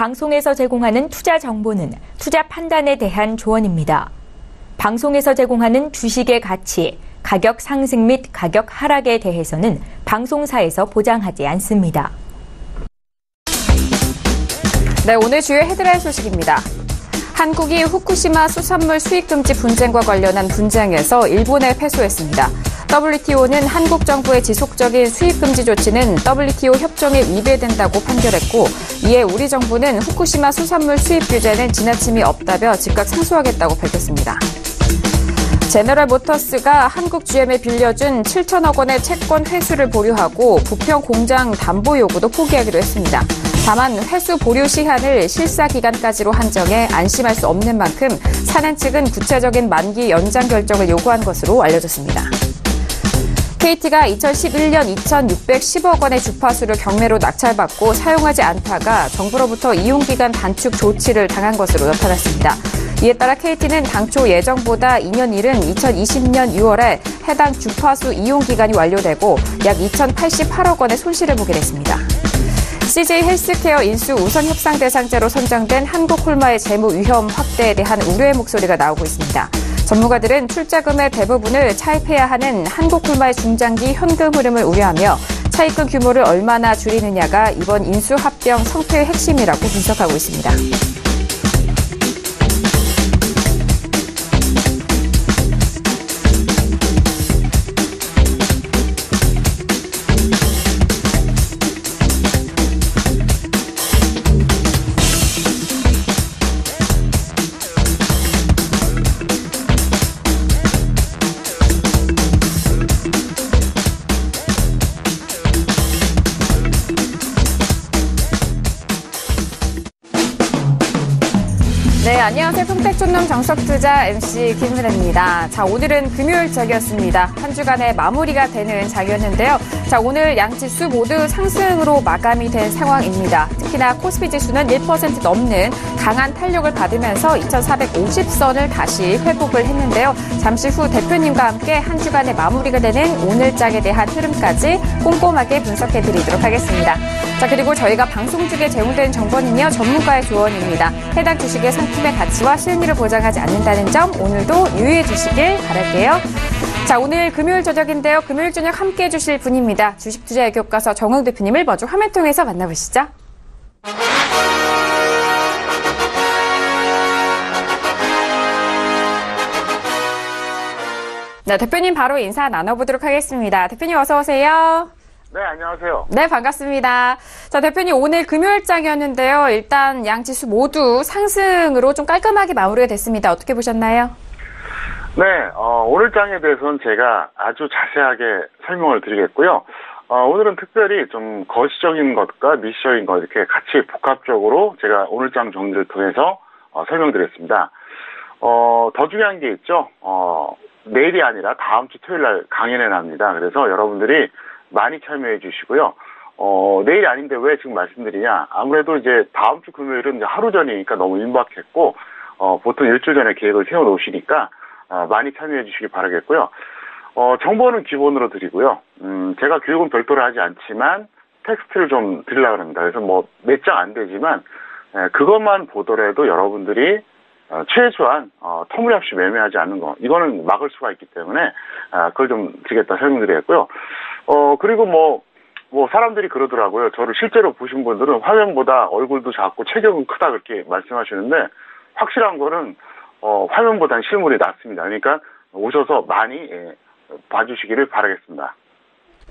방송에서 제공하는 투자 정보는 투자 판단에 대한 조언입니다. 방송에서 제공하는 주식의 가치, 가격 상승 및 가격 하락에 대해서는 방송사에서 보장하지 않습니다. 네, 오늘 주요 헤드라인 소식입니다. 한국이 후쿠시마 수산물 수입 금지 분쟁과 관련한 분쟁에서 일본에 패소했습니다. WTO는 한국 정부의 지속적인 수입 금지 조치는 WTO 협정에 위배된다고 판결했고, 이에 우리 정부는 후쿠시마 수산물 수입 규제는 지나침이 없다며 즉각 상수하겠다고 밝혔습니다. 제너럴 모터스가 한국 GM에 빌려준 7천억 원의 채권 회수를 보류하고 부평 공장 담보 요구도 포기하기로 했습니다. 다만 회수 보류 시한을 실사 기간까지로 한정해 안심할 수 없는 만큼 사내 측은 구체적인 만기 연장 결정을 요구한 것으로 알려졌습니다. KT가 2011년 2,610억 원의 주파수를 경매로 낙찰받고 사용하지 않다가 정부로부터 이용기간 단축 조치를 당한 것으로 나타났습니다. 이에 따라 KT는 당초 예정보다 2년 이른 2020년 6월에 해당 주파수 이용기간이 완료되고 약 2,088억 원의 손실을 보게 됐습니다. CJ 헬스케어 인수 우선 협상 대상자로 선정된 한국콜마의 재무 위험 확대에 대한 우려의 목소리가 나오고 있습니다. 전문가들은 출자금의 대부분을 차입해야 하는 한국콜마의 중장기 현금 흐름을 우려하며 차입금 규모를 얼마나 줄이느냐가 이번 인수 합병 성패의 핵심이라고 분석하고 있습니다. 네, 안녕하세요. 평택촌놈 정석투자 MC 김은혜입니다. 자, 오늘은 금요일적이었습니다. 한 주간의 마무리가 되는 장이었는데요. 자, 오늘 양지수 모두 상승으로 마감이 된 상황입니다. 특히나 코스피 지수는 1% 넘는 강한 탄력을 받으면서 2,450선을 다시 회복을 했는데요. 잠시 후 대표님과 함께 한 주간의 마무리가 되는 오늘장에 대한 흐름까지 꼼꼼하게 분석해드리도록 하겠습니다. 자, 그리고 저희가 방송 중에 제공되는 정보는요, 전문가의 조언입니다. 해당 주식의 상품의 가치와 수익률을 보장하지 않는다는 점 오늘도 유의해 주시길 바랄게요. 자, 오늘 금요일 저녁인데요. 금요일 저녁 함께해 주실 분입니다. 주식투자의 교과서 정웅 대표님을 먼저 화면 통해서 만나보시죠. 네, 대표님 바로 인사 나눠보도록 하겠습니다. 대표님 어서 오세요. 네, 안녕하세요. 네, 반갑습니다. 자, 대표님 오늘 금요일장이었는데요. 일단 양지수 모두 상승으로 좀 깔끔하게 마무리가 됐습니다. 어떻게 보셨나요? 네, 오늘 장에 대해서는 제가 아주 자세하게 설명을 드리겠고요. 오늘은 특별히 좀 거시적인 것과 미시적인 것 이렇게 같이 복합적으로 제가 오늘 장 정리를 통해서 설명드렸습니다. 더 중요한 게 있죠. 내일이 아니라 다음 주 토요일 날 강연회 납니다. 그래서 여러분들이 많이 참여해 주시고요. 내일이 아닌데 왜 지금 말씀드리냐. 아무래도 이제 다음 주 금요일은 이제 하루 전이니까 너무 임박했고, 보통 일주일 전에 계획을 세워 놓으시니까, 많이 참여해 주시기 바라겠고요. 정보는 기본으로 드리고요. 제가 교육은 별도로 하지 않지만, 텍스트를 좀 드리려고 합니다. 그래서 뭐, 몇 장 안 되지만, 그것만 보더라도 여러분들이, 최소한, 터무니없이 매매하지 않는 거. 이거는 막을 수가 있기 때문에, 그걸 좀 드리겠다 설명드리겠고요. 그리고 뭐 사람들이 그러더라고요. 저를 실제로 보신 분들은 화면보다 얼굴도 작고 체격은 크다 그렇게 말씀하시는데, 확실한 거는, 화면보다는 실물이 낫습니다. 그러니까 오셔서 많이, 봐주시기를 바라겠습니다.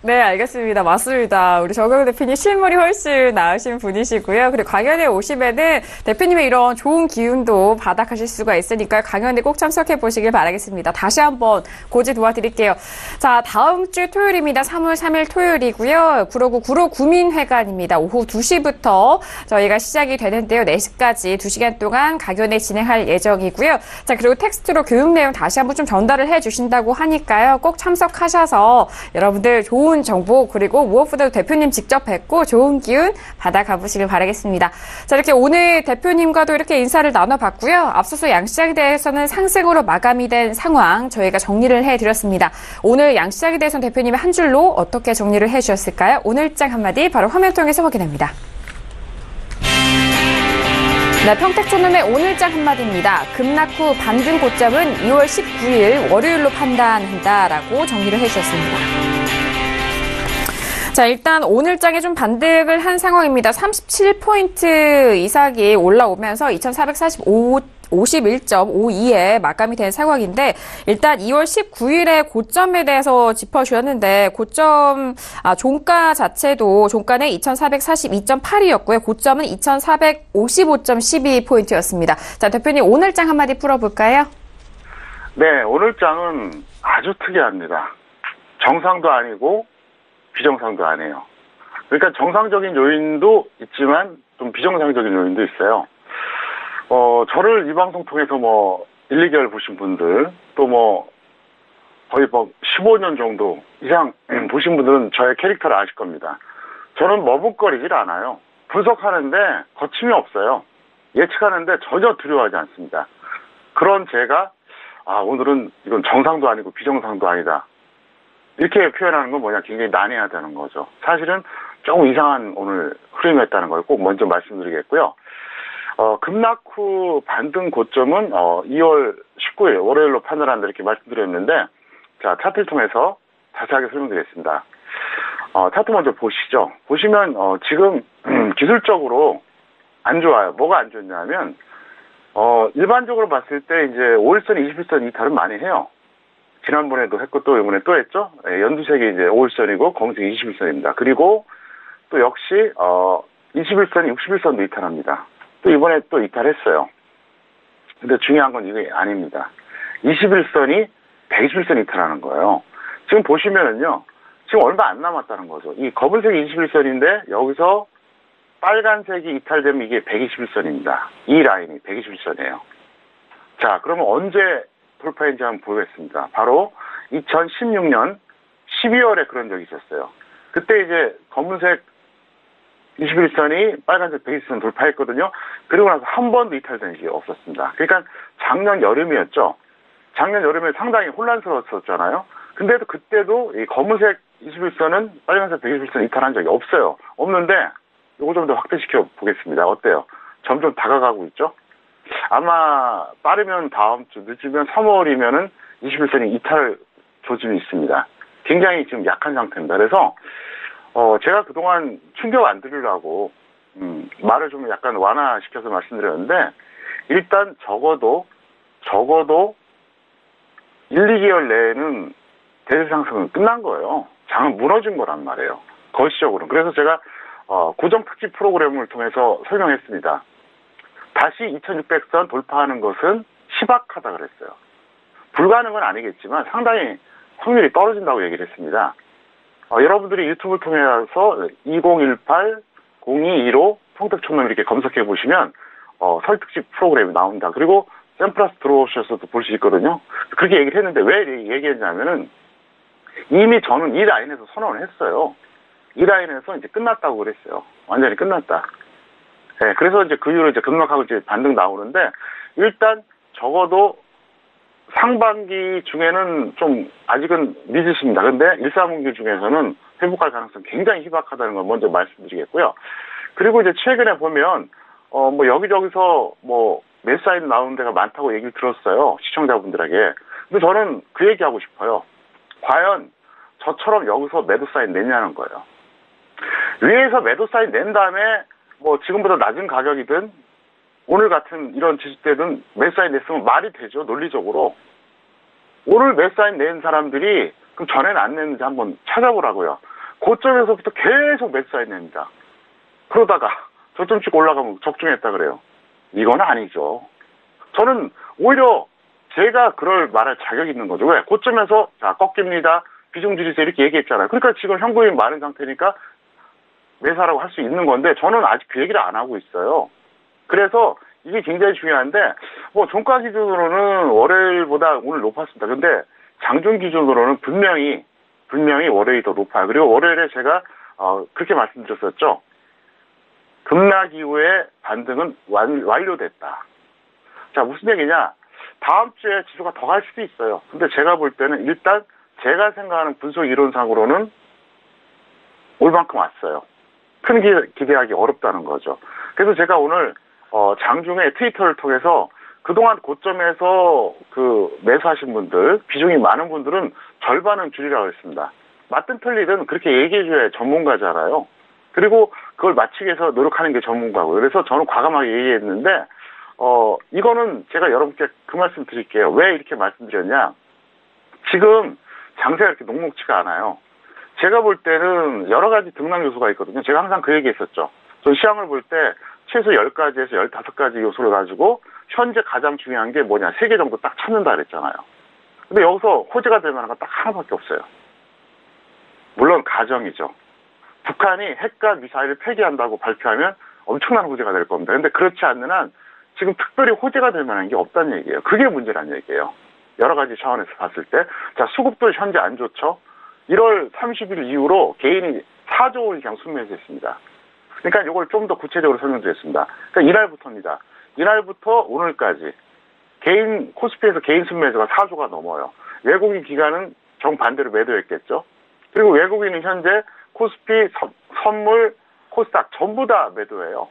네, 알겠습니다. 맞습니다. 우리 정웅 대표님 실물이 훨씬 나으신 분이시고요. 그리고 강연에 오시면은 대표님의 이런 좋은 기운도 받아가실 수가 있으니까 강연에 꼭 참석해 보시길 바라겠습니다. 다시 한번 고지 도와드릴게요. 자, 다음 주 토요일입니다. 3월 3일 토요일이고요. 구로구 구로구민회관입니다. 오후 2시부터 저희가 시작이 되는데요. 4시까지 2시간 동안 강연회 진행할 예정이고요. 자, 그리고 텍스트로 교육 내용 다시 한번 좀 전달을 해 주신다고 하니까요. 꼭 참석하셔서 여러분들 좋은 정보 그리고 무엇보다도 대표님 직접 뵙고 좋은 기운 받아가 보시길 바라겠습니다. 자, 이렇게 오늘 대표님과도 이렇게 인사를 나눠봤고요. 앞서서 양시장에 대해서는 상승으로 마감이 된 상황 저희가 정리를 해드렸습니다. 오늘 양시장에 대해서는 대표님이 한 줄로 어떻게 정리를 해주셨을까요? 오늘장 한마디 바로 화면 통해서 확인합니다. 네, 평택촌놈의 오늘장 한마디입니다. 급락 후 반등 고점은 2월 19일 월요일로 판단한다라고 정리를 해주셨습니다. 자, 일단 오늘장에 좀 반등을 한 상황입니다. 37포인트 이상이 올라오면서 2,451.52에 마감이 된 상황인데, 일단 2월 19일에 고점에 대해서 짚어주셨는데, 종가 자체도 종가는 2,442.8이었고요. 고점은 2,455.12포인트였습니다. 자, 대표님 오늘장 한마디 풀어볼까요? 네, 오늘장은 아주 특이합니다. 정상도 아니고 비정상도 아니에요. 그러니까 정상적인 요인도 있지만 좀 비정상적인 요인도 있어요. 저를 이 방송 통해서 1, 2개월 보신 분들, 또 거의 15년 정도 이상 보신 분들은 저의 캐릭터를 아실 겁니다. 저는 머뭇거리질 않아요. 분석하는데 거침이 없어요. 예측하는데 전혀 두려워하지 않습니다. 그런 제가, 오늘은 이건 정상도 아니고 비정상도 아니다. 이렇게 표현하는 건 굉장히 난해하다는 거죠. 사실은 조금 이상한 오늘 흐름이었다는 걸 꼭 먼저 말씀드리겠고요. 급락 후 반등 고점은 2월 19일 월요일로 판단한다 이렇게 말씀드렸는데, 자, 차트를 통해서 자세하게 설명드리겠습니다. 차트 먼저 보시죠. 보시면 지금 기술적으로 안 좋아요. 뭐가 안 좋냐면 일반적으로 봤을 때 이제 5일선, 21선 이탈은 많이 해요. 지난번에도 했고 또 이번에 또 했죠. 연두색이 이제 5일선이고 검은색이 21선입니다. 그리고 또 역시 21선이 61선도 이탈합니다. 또 이번에 또 이탈했어요. 근데 중요한 건 이게 아닙니다. 21선이 121선 이탈하는 거예요. 지금 보시면은요, 지금 얼마 안 남았다는 거죠. 이 검은색이 21선인데 여기서 빨간색이 이탈되면 이게 121선입니다. 이 라인이 121선이에요. 자, 그러면 언제 돌파인지 한번 보겠습니다. 바로 2016년 12월에 그런 적이 있었어요. 그때 이제 검은색 21선이 빨간색 120선 돌파했거든요. 그리고 나서 한 번도 이탈된 적이 없었습니다. 그러니까 작년 여름이었죠. 작년 여름에 상당히 혼란스러웠었잖아요. 근데도 그때도 이 검은색 21선은 빨간색 121선 이탈한 적이 없어요. 없는데 요거 좀 더 확대시켜 보겠습니다. 어때요? 점점 다가가고 있죠? 아마 빠르면 다음 주, 늦으면 3월이면은 21선이 이탈 조짐이 있습니다. 굉장히 지금 약한 상태입니다. 그래서 제가 그동안 충격 안 드리려고 말을 좀 약간 완화시켜서 말씀드렸는데, 일단 적어도 1, 2개월 내에는 대세 상승은 끝난 거예요. 장은 무너진 거란 말이에요. 거시적으로는. 그래서 제가 고정 특집 프로그램을 통해서 설명했습니다. 다시 2600선 돌파하는 것은 희박하다 그랬어요. 불가능은 아니겠지만 상당히 확률이 떨어진다고 얘기를 했습니다. 여러분들이 유튜브를 통해서 2018-0215 평택촌놈 이렇게 검색해 보시면 설특집 프로그램이 나옵니다. 그리고 샘플러스 들어오셔서도 볼 수 있거든요. 그렇게 얘기를 했는데 왜 얘기했냐면은 이미 저는 이 라인에서 선언을 했어요. 이 라인에서 이제 끝났다고 그랬어요. 완전히 끝났다. 네, 그래서 이제 그 이후로 이제 급락하고 이제 반등 나오는데, 일단 적어도 상반기 중에는 좀 아직은 늦으십니다. 근데 1, 3분기 중에서는 회복할 가능성이 굉장히 희박하다는 걸 먼저 말씀드리겠고요. 그리고 이제 최근에 보면 여기저기서 매수 사인 나오는 데가 많다고 얘기를 들었어요. 시청자분들에게. 근데 저는 그 얘기하고 싶어요. 과연 저처럼 여기서 매도 사인 내냐는 거예요. 위에서 매도 사인 낸 다음에 지금보다 낮은 가격이든 오늘 같은 이런 지수대든 매수 사인 냈으면 말이 되죠. 논리적으로. 오늘 매수 사인 낸 사람들이 그럼 전에는 안 냈는지 한번 찾아보라고요. 고점에서부터 계속 매수 사인 냅니다. 그러다가 저점 찍고 올라가면 적중했다 그래요. 이건 아니죠. 저는 오히려 제가 그럴 말할 자격이 있는 거죠. 왜? 고점에서 꺾입니다. 비중 줄이세요 이렇게 얘기했잖아요. 그러니까 지금 현금이 많은 상태니까 매수하라고 할 수 있는 건데, 저는 아직 그 얘기를 안 하고 있어요. 그래서 이게 굉장히 중요한데, 종가 기준으로는 월요일보다 오늘 높았습니다. 근데 장중 기준으로는 분명히 월요일이 더 높아요. 그리고 월요일에 제가 그렇게 말씀드렸었죠. 급락 이후에 반등은 완료됐다. 자, 무슨 얘기냐? 다음 주에 지수가 더 갈 수도 있어요. 근데 제가 볼 때는 일단 제가 생각하는 분석 이론상으로는 올 만큼 왔어요. 큰 기대하기 어렵다는 거죠. 그래서 제가 오늘 장중에 트위터를 통해서 그동안 고점에서 그 매수하신 분들, 비중이 많은 분들은 절반은 줄이라고 했습니다. 맞든 틀리든 그렇게 얘기해줘야 전문가잖아요. 그리고 그걸 맞추기 위해서 노력하는 게 전문가고요. 그래서 저는 과감하게 얘기했는데, 이거는 제가 여러분께 그 말씀 드릴게요. 왜 이렇게 말씀드렸냐? 지금 장세가 이렇게 녹록치가 않아요. 제가 볼 때는 여러 가지 등락 요소가 있거든요. 제가 항상 그 얘기 했었죠. 저 시황을 볼 때 최소 10가지에서 15가지 요소를 가지고 현재 가장 중요한 게 뭐냐. 3개 정도 딱 찾는다 그랬잖아요. 근데 여기서 호재가 될 만한 건 딱 하나밖에 없어요. 물론 가정이죠. 북한이 핵과 미사일을 폐기한다고 발표하면 엄청난 호재가 될 겁니다. 근데 그렇지 않는 한 지금 특별히 호재가 될 만한 게 없다는 얘기예요. 그게 문제란 얘기예요. 여러 가지 차원에서 봤을 때. 자, 수급도 현재 안 좋죠. 1월 30일 이후로 개인이 4조 원 이상 순매수했습니다. 그러니까 이걸 좀 더 구체적으로 설명드리겠습니다. 그러니까 이날부터입니다. 이날부터 오늘까지 개인 코스피에서 개인 순매수가 4조가 넘어요. 외국인 기관은 정반대로 매도했겠죠. 그리고 외국인은 현재 코스피, 선물, 코스닥 전부 다 매도해요.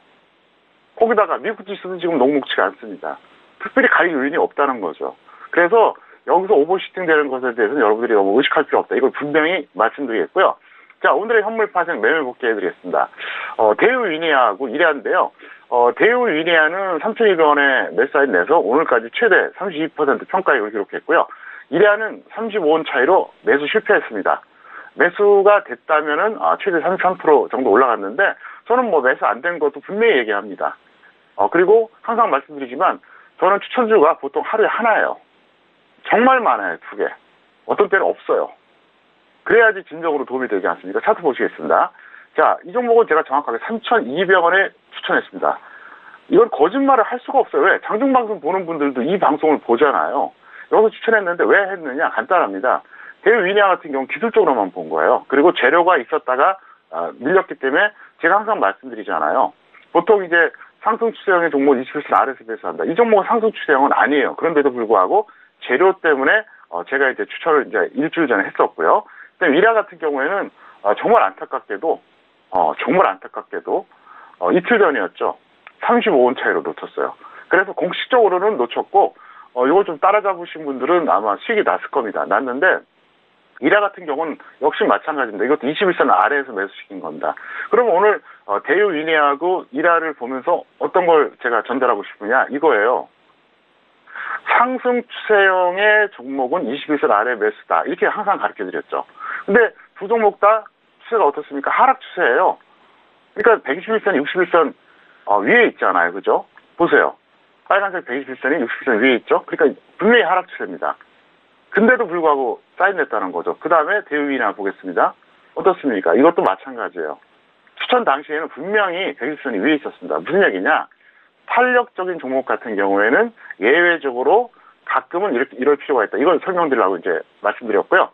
거기다가 미국 지수는 지금 녹록치가 않습니다. 특별히 가릴 요인이 없다는 거죠. 그래서 여기서 오버슈팅 되는 것에 대해서는 여러분들이 너무 의식할 필요 없다. 이걸 분명히 말씀드리겠고요. 자, 오늘의 현물 파생 매매 복귀해드리겠습니다. 대우위니아하고 이레아인데요. 대우위니아는 3,200원에 매수사인 내서 오늘까지 최대 32% 평가액을 기록했고요. 이레아는 35원 차이로 매수 실패했습니다. 매수가 됐다면은 최대 33% 정도 올라갔는데 저는 뭐 매수 안 된 것도 분명히 얘기합니다. 그리고 항상 말씀드리지만 저는 추천주가 보통 하루에 하나예요. 정말 많아요, 2개. 어떤 때는 없어요. 그래야지 진정으로 도움이 되지 않습니까? 차트 보시겠습니다. 자, 이 종목은 제가 정확하게 3,200원에 추천했습니다. 이건 거짓말을 할 수가 없어요. 왜? 장중방송 보는 분들도 이 방송을 보잖아요. 여기서 추천했는데 왜 했느냐? 간단합니다. 대우위니아 같은 경우는 기술적으로만 본 거예요. 그리고 재료가 있었다가 밀렸기 때문에 제가 항상 말씀드리잖아요. 보통 이제 상승 추세형의 종목 21% 아래에서 매수한다. 이 종목은 상승 추세형은 아니에요. 그런데도 불구하고 재료 때문에 제가 이제 추천을 이제 일주일 전에 했었고요. 그다음에 위라 같은 경우에는 정말 안타깝게도 이틀 전이었죠. 35원 차이로 놓쳤어요. 그래서 공식적으로는 놓쳤고 이걸 좀 따라잡으신 분들은 아마 수익이 났을 겁니다. 났는데 이라 같은 경우는 역시 마찬가지입니다. 이것도 21선 아래에서 매수시킨 겁니다. 그러면 오늘 대우위니아하고 이라를 보면서 어떤 걸 제가 전달하고 싶으냐 이거예요. 상승 추세형의 종목은 21선 아래 매수다. 이렇게 항상 가르쳐드렸죠. 근데 두 종목 다 추세가 어떻습니까? 하락 추세예요. 그러니까 121선, 61선 위에 있잖아요. 그죠? 보세요. 빨간색 121선이 61선 위에 있죠? 그러니까 분명히 하락 추세입니다. 근데도 불구하고 사인됐다는 거죠. 그 다음에 대우위니아 보겠습니다. 어떻습니까? 이것도 마찬가지예요. 추천 당시에는 분명히 121선이 위에 있었습니다. 무슨 얘기냐? 탄력적인 종목 같은 경우에는 예외적으로 가끔은 이럴 필요가 있다. 이걸 설명드리려고 이제 말씀드렸고요.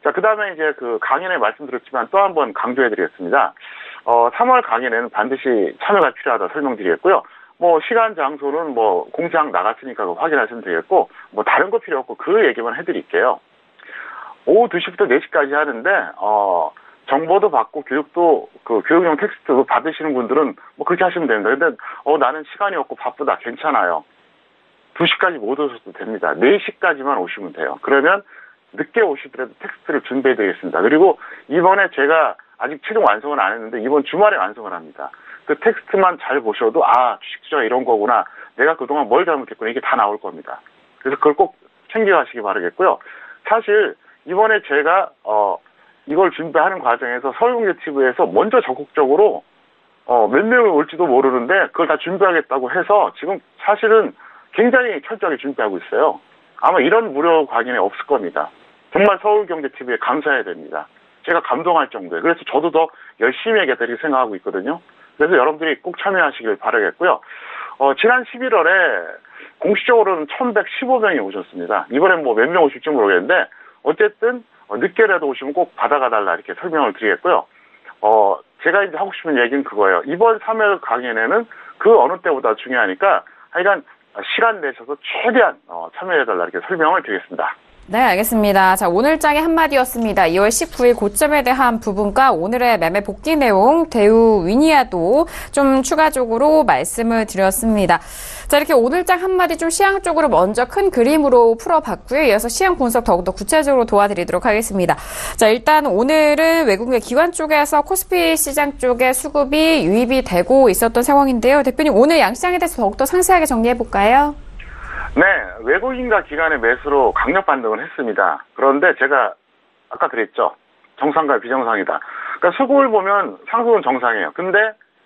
자, 그 다음에 이제 그 강연에 말씀드렸지만 또 한 번 강조해드리겠습니다. 3월 강연에는 반드시 참여가 필요하다 설명드리겠고요. 뭐 시간 장소는 뭐 공지사항 나갔으니까 확인하시면 되겠고 뭐 다른 거 필요 없고 그 얘기만 해드릴게요. 오후 2시부터 4시까지 하는데 정보도 받고 교육도 그 교육용 텍스트도 받으시는 분들은 뭐 그렇게 하시면 됩니다. 근데 나는 시간이 없고 바쁘다. 괜찮아요. 2시까지 못 오셔도 됩니다. 4시까지만 오시면 돼요. 그러면 늦게 오시더라도 텍스트를 준비해 드리겠습니다. 그리고 이번에 제가 아직 최종 완성은 안 했는데 이번 주말에 완성을 합니다. 그 텍스트만 잘 보셔도 주식 투자가 이런 거구나. 내가 그동안 뭘 잘못했구나. 이게 다 나올 겁니다. 그래서 그걸 꼭 챙겨가시기 바라겠고요. 사실 이번에 제가 이걸 준비하는 과정에서 서울경제TV에서 먼저 적극적으로 몇 명이 올지도 모르는데 그걸 다 준비하겠다고 해서 지금 사실은 굉장히 철저하게 준비하고 있어요. 아마 이런 무료 강연이 없을 겁니다. 정말 서울경제TV에 감사해야 됩니다. 제가 감동할 정도예요. 그래서 저도 더 열심히 해야겠다 이렇게 생각하고 있거든요. 그래서 여러분들이 꼭 참여하시길 바라겠고요. 지난 11월에 공식적으로는 1,115명이 오셨습니다. 이번엔 뭐 몇 명 오실지 모르겠는데 어쨌든 늦게라도 오시면 꼭 받아가달라 이렇게 설명을 드리겠고요. 제가 이제 하고 싶은 얘기는 그거예요. 이번 3월 강연에는 그 어느 때보다 중요하니까 하여간 시간 내셔서 최대한 참여해달라 이렇게 설명을 드리겠습니다. 네, 알겠습니다. 자, 오늘장의 한마디였습니다. 2월 19일 고점에 대한 부분과 오늘의 매매 복귀 내용, 대우 위니아도 좀 추가적으로 말씀을 드렸습니다. 자, 이렇게 오늘장 한마디 좀 시황 쪽으로 먼저 큰 그림으로 풀어봤고요. 이어서 시황 분석 더욱더 구체적으로 도와드리도록 하겠습니다. 자, 일단 오늘은 외국계 기관 쪽에서 코스피 시장 쪽에 수급이 유입이 되고 있었던 상황인데요. 대표님, 오늘 양시장에 대해서 더욱더 상세하게 정리해볼까요? 네, 외국인과 기관의 매수로 강력 반등을 했습니다. 그런데 제가 아까 그랬죠. 정상과 비정상이다. 그러니까 수급을 보면 상승은 정상이에요. 근데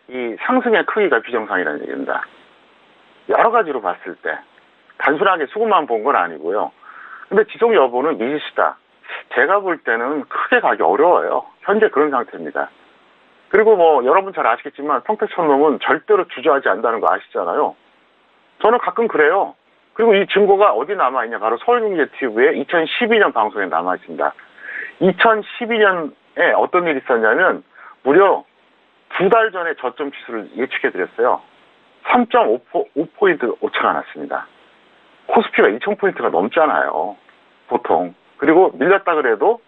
이 상승의 크기가 비정상이라는 얘기입니다. 여러 가지로 봤을 때 단순하게 수급만 본 건 아니고요. 근데 지속 여부는 미지수다. 제가 볼 때는 크게 가기 어려워요. 현재 그런 상태입니다. 그리고 뭐 여러분 잘 아시겠지만 평택천놈은 절대로 주저하지 않는다는 거 아시잖아요. 저는 가끔 그래요. 그리고 이 증거가 어디 남아있냐. 바로 서울경제TV의 2012년 방송에 남아있습니다. 2012년에 어떤 일이 있었냐면 무려 2달 전에 저점 지수를 예측해드렸어요. 3.5포인트 오차가 났습니다. 코스피가 2000포인트가 넘잖아요. 보통. 그리고 밀렸다 그래도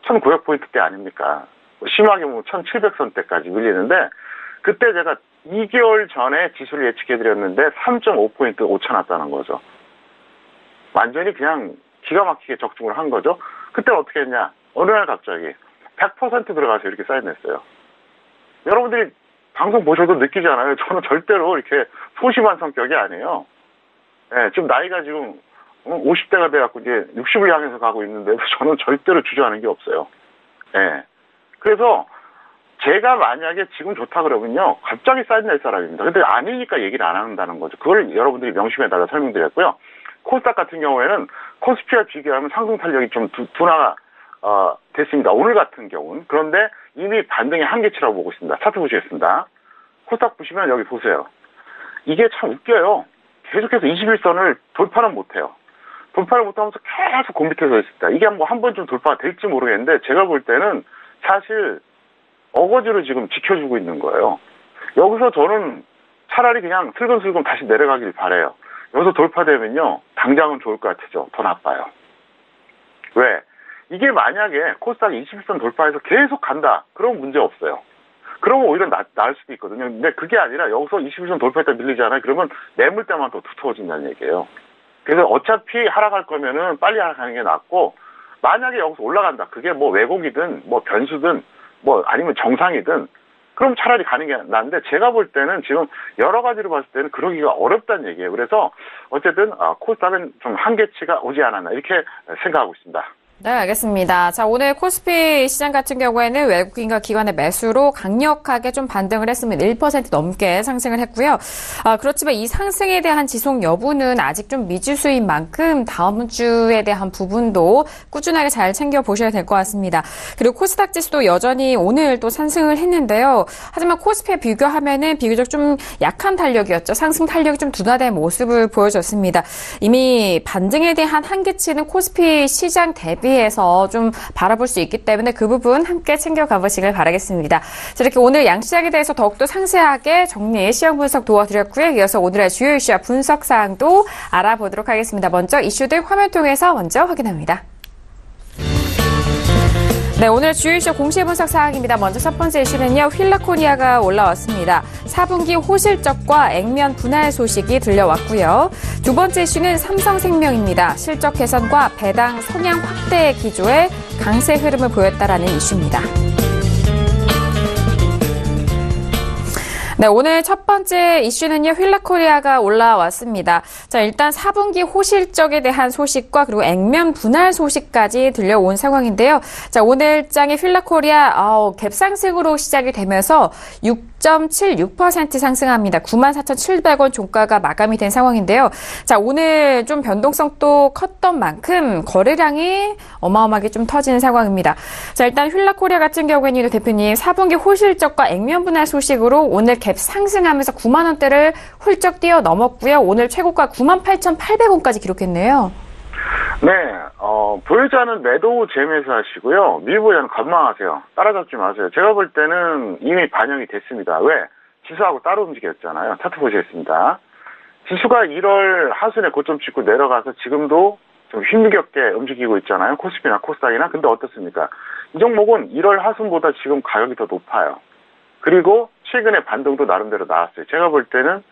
1900포인트대 아닙니까? 심하게 보면 1700선대까지 밀리는데 그때 제가 2개월 전에 지수를 예측해드렸는데 3.5포인트 오차 났다는 거죠. 완전히 그냥 기가 막히게 적중을 한 거죠. 그때 어떻게 했냐. 어느 날 갑자기 100% 들어가서 이렇게 사인했어요. 여러분들이 방송 보셔도 느끼잖아요. 저는 절대로 이렇게 소심한 성격이 아니에요. 예, 지금 나이가 지금 50대가 돼갖고 이제 60을 향해서 가고 있는데도 저는 절대로 주저하는 게 없어요. 예. 그래서 제가 만약에 지금 좋다 그러면요. 갑자기 사인낼 사람입니다. 근데 아니니까 얘기를 안 한다는 거죠. 그걸 여러분들이 명심해달라 설명드렸고요. 코스닥 같은 경우에는 코스피와 비교하면 상승 탄력이 좀 둔화가 됐습니다. 오늘 같은 경우는. 그런데 이미 반등의 한계치라고 보고 있습니다. 차트 보시겠습니다. 코스닥 보시면 여기 보세요. 이게 참 웃겨요. 계속해서 21선을 돌파는 못해요. 돌파를 못하면서 계속 곰빗해서 있습니다. 이게 뭐 한 번쯤 돌파가 될지 모르겠는데 제가 볼 때는 사실 어거지로 지금 지켜주고 있는 거예요. 여기서 저는 차라리 그냥 슬금슬금 다시 내려가길 바라요. 여기서 돌파되면요. 당장은 좋을 것 같죠. 더 나빠요. 왜? 이게 만약에 코스닥이 21선 돌파해서 계속 간다. 그럼 문제 없어요. 그러면 오히려 나을 수도 있거든요. 근데 그게 아니라 여기서 21선 돌파했다 밀리잖아요. 그러면 매물대만 더 두터워진다는 얘기예요. 그래서 어차피 하락할 거면은 빨리 하락하는 게 낫고 만약에 여기서 올라간다. 그게 뭐 왜곡이든 뭐 변수든 뭐 아니면 정상이든 그럼 차라리 가는 게 나은데 제가 볼 때는 지금 여러 가지로 봤을 때는 그러기가 어렵다는 얘기예요. 그래서 어쨌든 코스닥은 좀 한계치가 오지 않았나 이렇게 생각하고 있습니다. 네, 알겠습니다. 자, 오늘 코스피 시장 같은 경우에는 외국인과 기관의 매수로 강력하게 좀 반등을 했습니다. 1% 넘게 상승을 했고요. 그렇지만 이 상승에 대한 지속 여부는 아직 좀 미지수인 만큼 다음 주에 대한 부분도 꾸준하게 잘 챙겨보셔야 될 것 같습니다. 그리고 코스닥 지수도 여전히 오늘 또 상승을 했는데요. 하지만 코스피에 비교하면은 비교적 좀 약한 탄력이었죠. 상승 탄력이 좀 둔화된 모습을 보여줬습니다. 이미 반등에 대한 한계치는 코스피 시장 대비 에서 좀 바라볼 수 있기 때문에 그 부분 함께 챙겨가 보시길 바라겠습니다. 자, 이렇게 오늘 양시장에 대해서 더욱더 상세하게 정리, 시황 분석 도와드렸고요. 이어서 오늘의 주요 이슈와 분석 사항도 알아보도록 하겠습니다. 먼저 이슈들 화면 통해서 먼저 확인합니다. 네, 오늘 주요 이슈 공시 분석 사항입니다. 먼저 첫 번째 이슈는요. 휠라코리아가 올라왔습니다. 4분기 호실적과 액면 분할 소식이 들려왔고요. 두 번째 이슈는 삼성생명입니다. 실적 개선과 배당 성향 확대 기조에 강세 흐름을 보였다라는 이슈입니다. 네, 오늘 첫 번째 이슈는요, 휠라코리아가 올라왔습니다. 자, 일단 4분기 호실적에 대한 소식과 그리고 액면 분할 소식까지 들려온 상황인데요. 자, 오늘장의 휠라코리아, 갭상승으로 시작이 되면서 6.76% 상승합니다. 94,700원 종가가 마감이 된 상황인데요. 자, 오늘 좀 변동성도 컸던 만큼 거래량이 어마어마하게 좀 터지는 상황입니다. 자, 일단 휠라코리아 같은 경우에는 대표님 4분기 호실적과 액면 분할 소식으로 오늘 갭 상승하면서 9만 원대를 훌쩍 뛰어넘었고요. 오늘 최고가 98,800원까지 기록했네요. 네, 보이지 않는 매도 재매수 하시고요. 미보이는 관망하세요. 따라잡지 마세요. 제가 볼 때는 이미 반영이 됐습니다. 왜? 지수하고 따로 움직였잖아요. 차트 보시겠습니다. 지수가 1월 하순에 고점 찍고 내려가서 지금도 좀 힘겹게 움직이고 있잖아요. 코스피나 코스닥이나. 근데 어떻습니까? 이 종목은 1월 하순보다 지금 가격이 더 높아요. 그리고 최근에 반등도 나름대로 나왔어요. 제가 볼 때는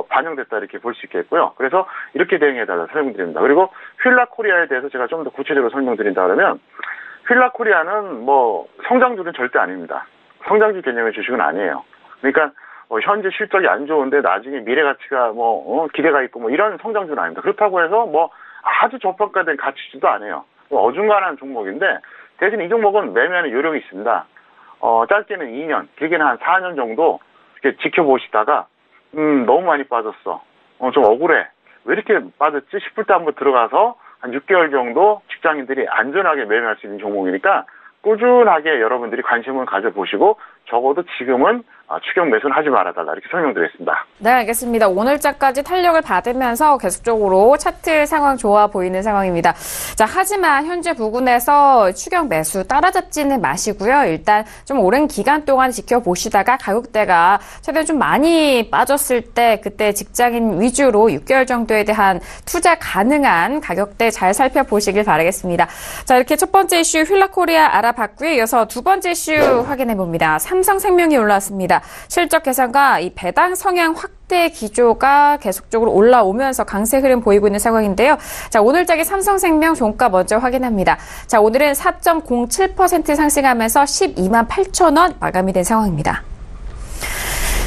반영됐다 이렇게 볼 수 있겠고요. 그래서 이렇게 대응해달라 설명드립니다. 그리고 휠라코리아에 대해서 제가 좀 더 구체적으로 설명드린다 그러면 휠라코리아는 뭐 성장주는 절대 아닙니다. 성장주 개념의 주식은 아니에요. 그러니까 현재 실적이 안 좋은데 나중에 미래 가치가 기대가 있고 이런 성장주는 아닙니다. 그렇다고 해서 아주 저평가된 가치주도 아니에요. 어중간한 종목인데 대신 이 종목은 매매하는 요령이 있습니다. 짧게는 2년, 길게는 한 4년 정도 이렇게 지켜보시다가 너무 많이 빠졌어. 좀 억울해. 왜 이렇게 빠졌지 싶을 때 한번 들어가서 한 6개월 정도 직장인들이 안전하게 매매할 수 있는 종목이니까 꾸준하게 여러분들이 관심을 가져보시고 적어도 지금은 추격 매수는 하지 말아달라 이렇게 설명드렸습니다. 네, 알겠습니다. 오늘자까지 탄력을 받으면서 계속적으로 차트 상황 좋아 보이는 상황입니다. 자, 하지만 현재 부근에서 추격 매수 따라잡지는 마시고요. 일단 좀 오랜 기간 동안 지켜보시다가 가격대가 최대한 좀 많이 빠졌을 때 그때 직장인 위주로 6개월 정도에 대한 투자 가능한 가격대 잘 살펴보시길 바라겠습니다. 자, 이렇게 첫 번째 이슈 휠라코리아 알아봤고요. 이어서 두 번째 이슈 확인해 봅니다. 삼성생명이 올라왔습니다. 실적 개선과 이 배당 성향 확대 기조가 계속적으로 올라오면서 강세 흐름 보이고 있는 상황인데요. 자, 오늘장의 삼성생명 종가 먼저 확인합니다. 자, 오늘은 4.07% 상승하면서 12만 8천 원 마감이 된 상황입니다.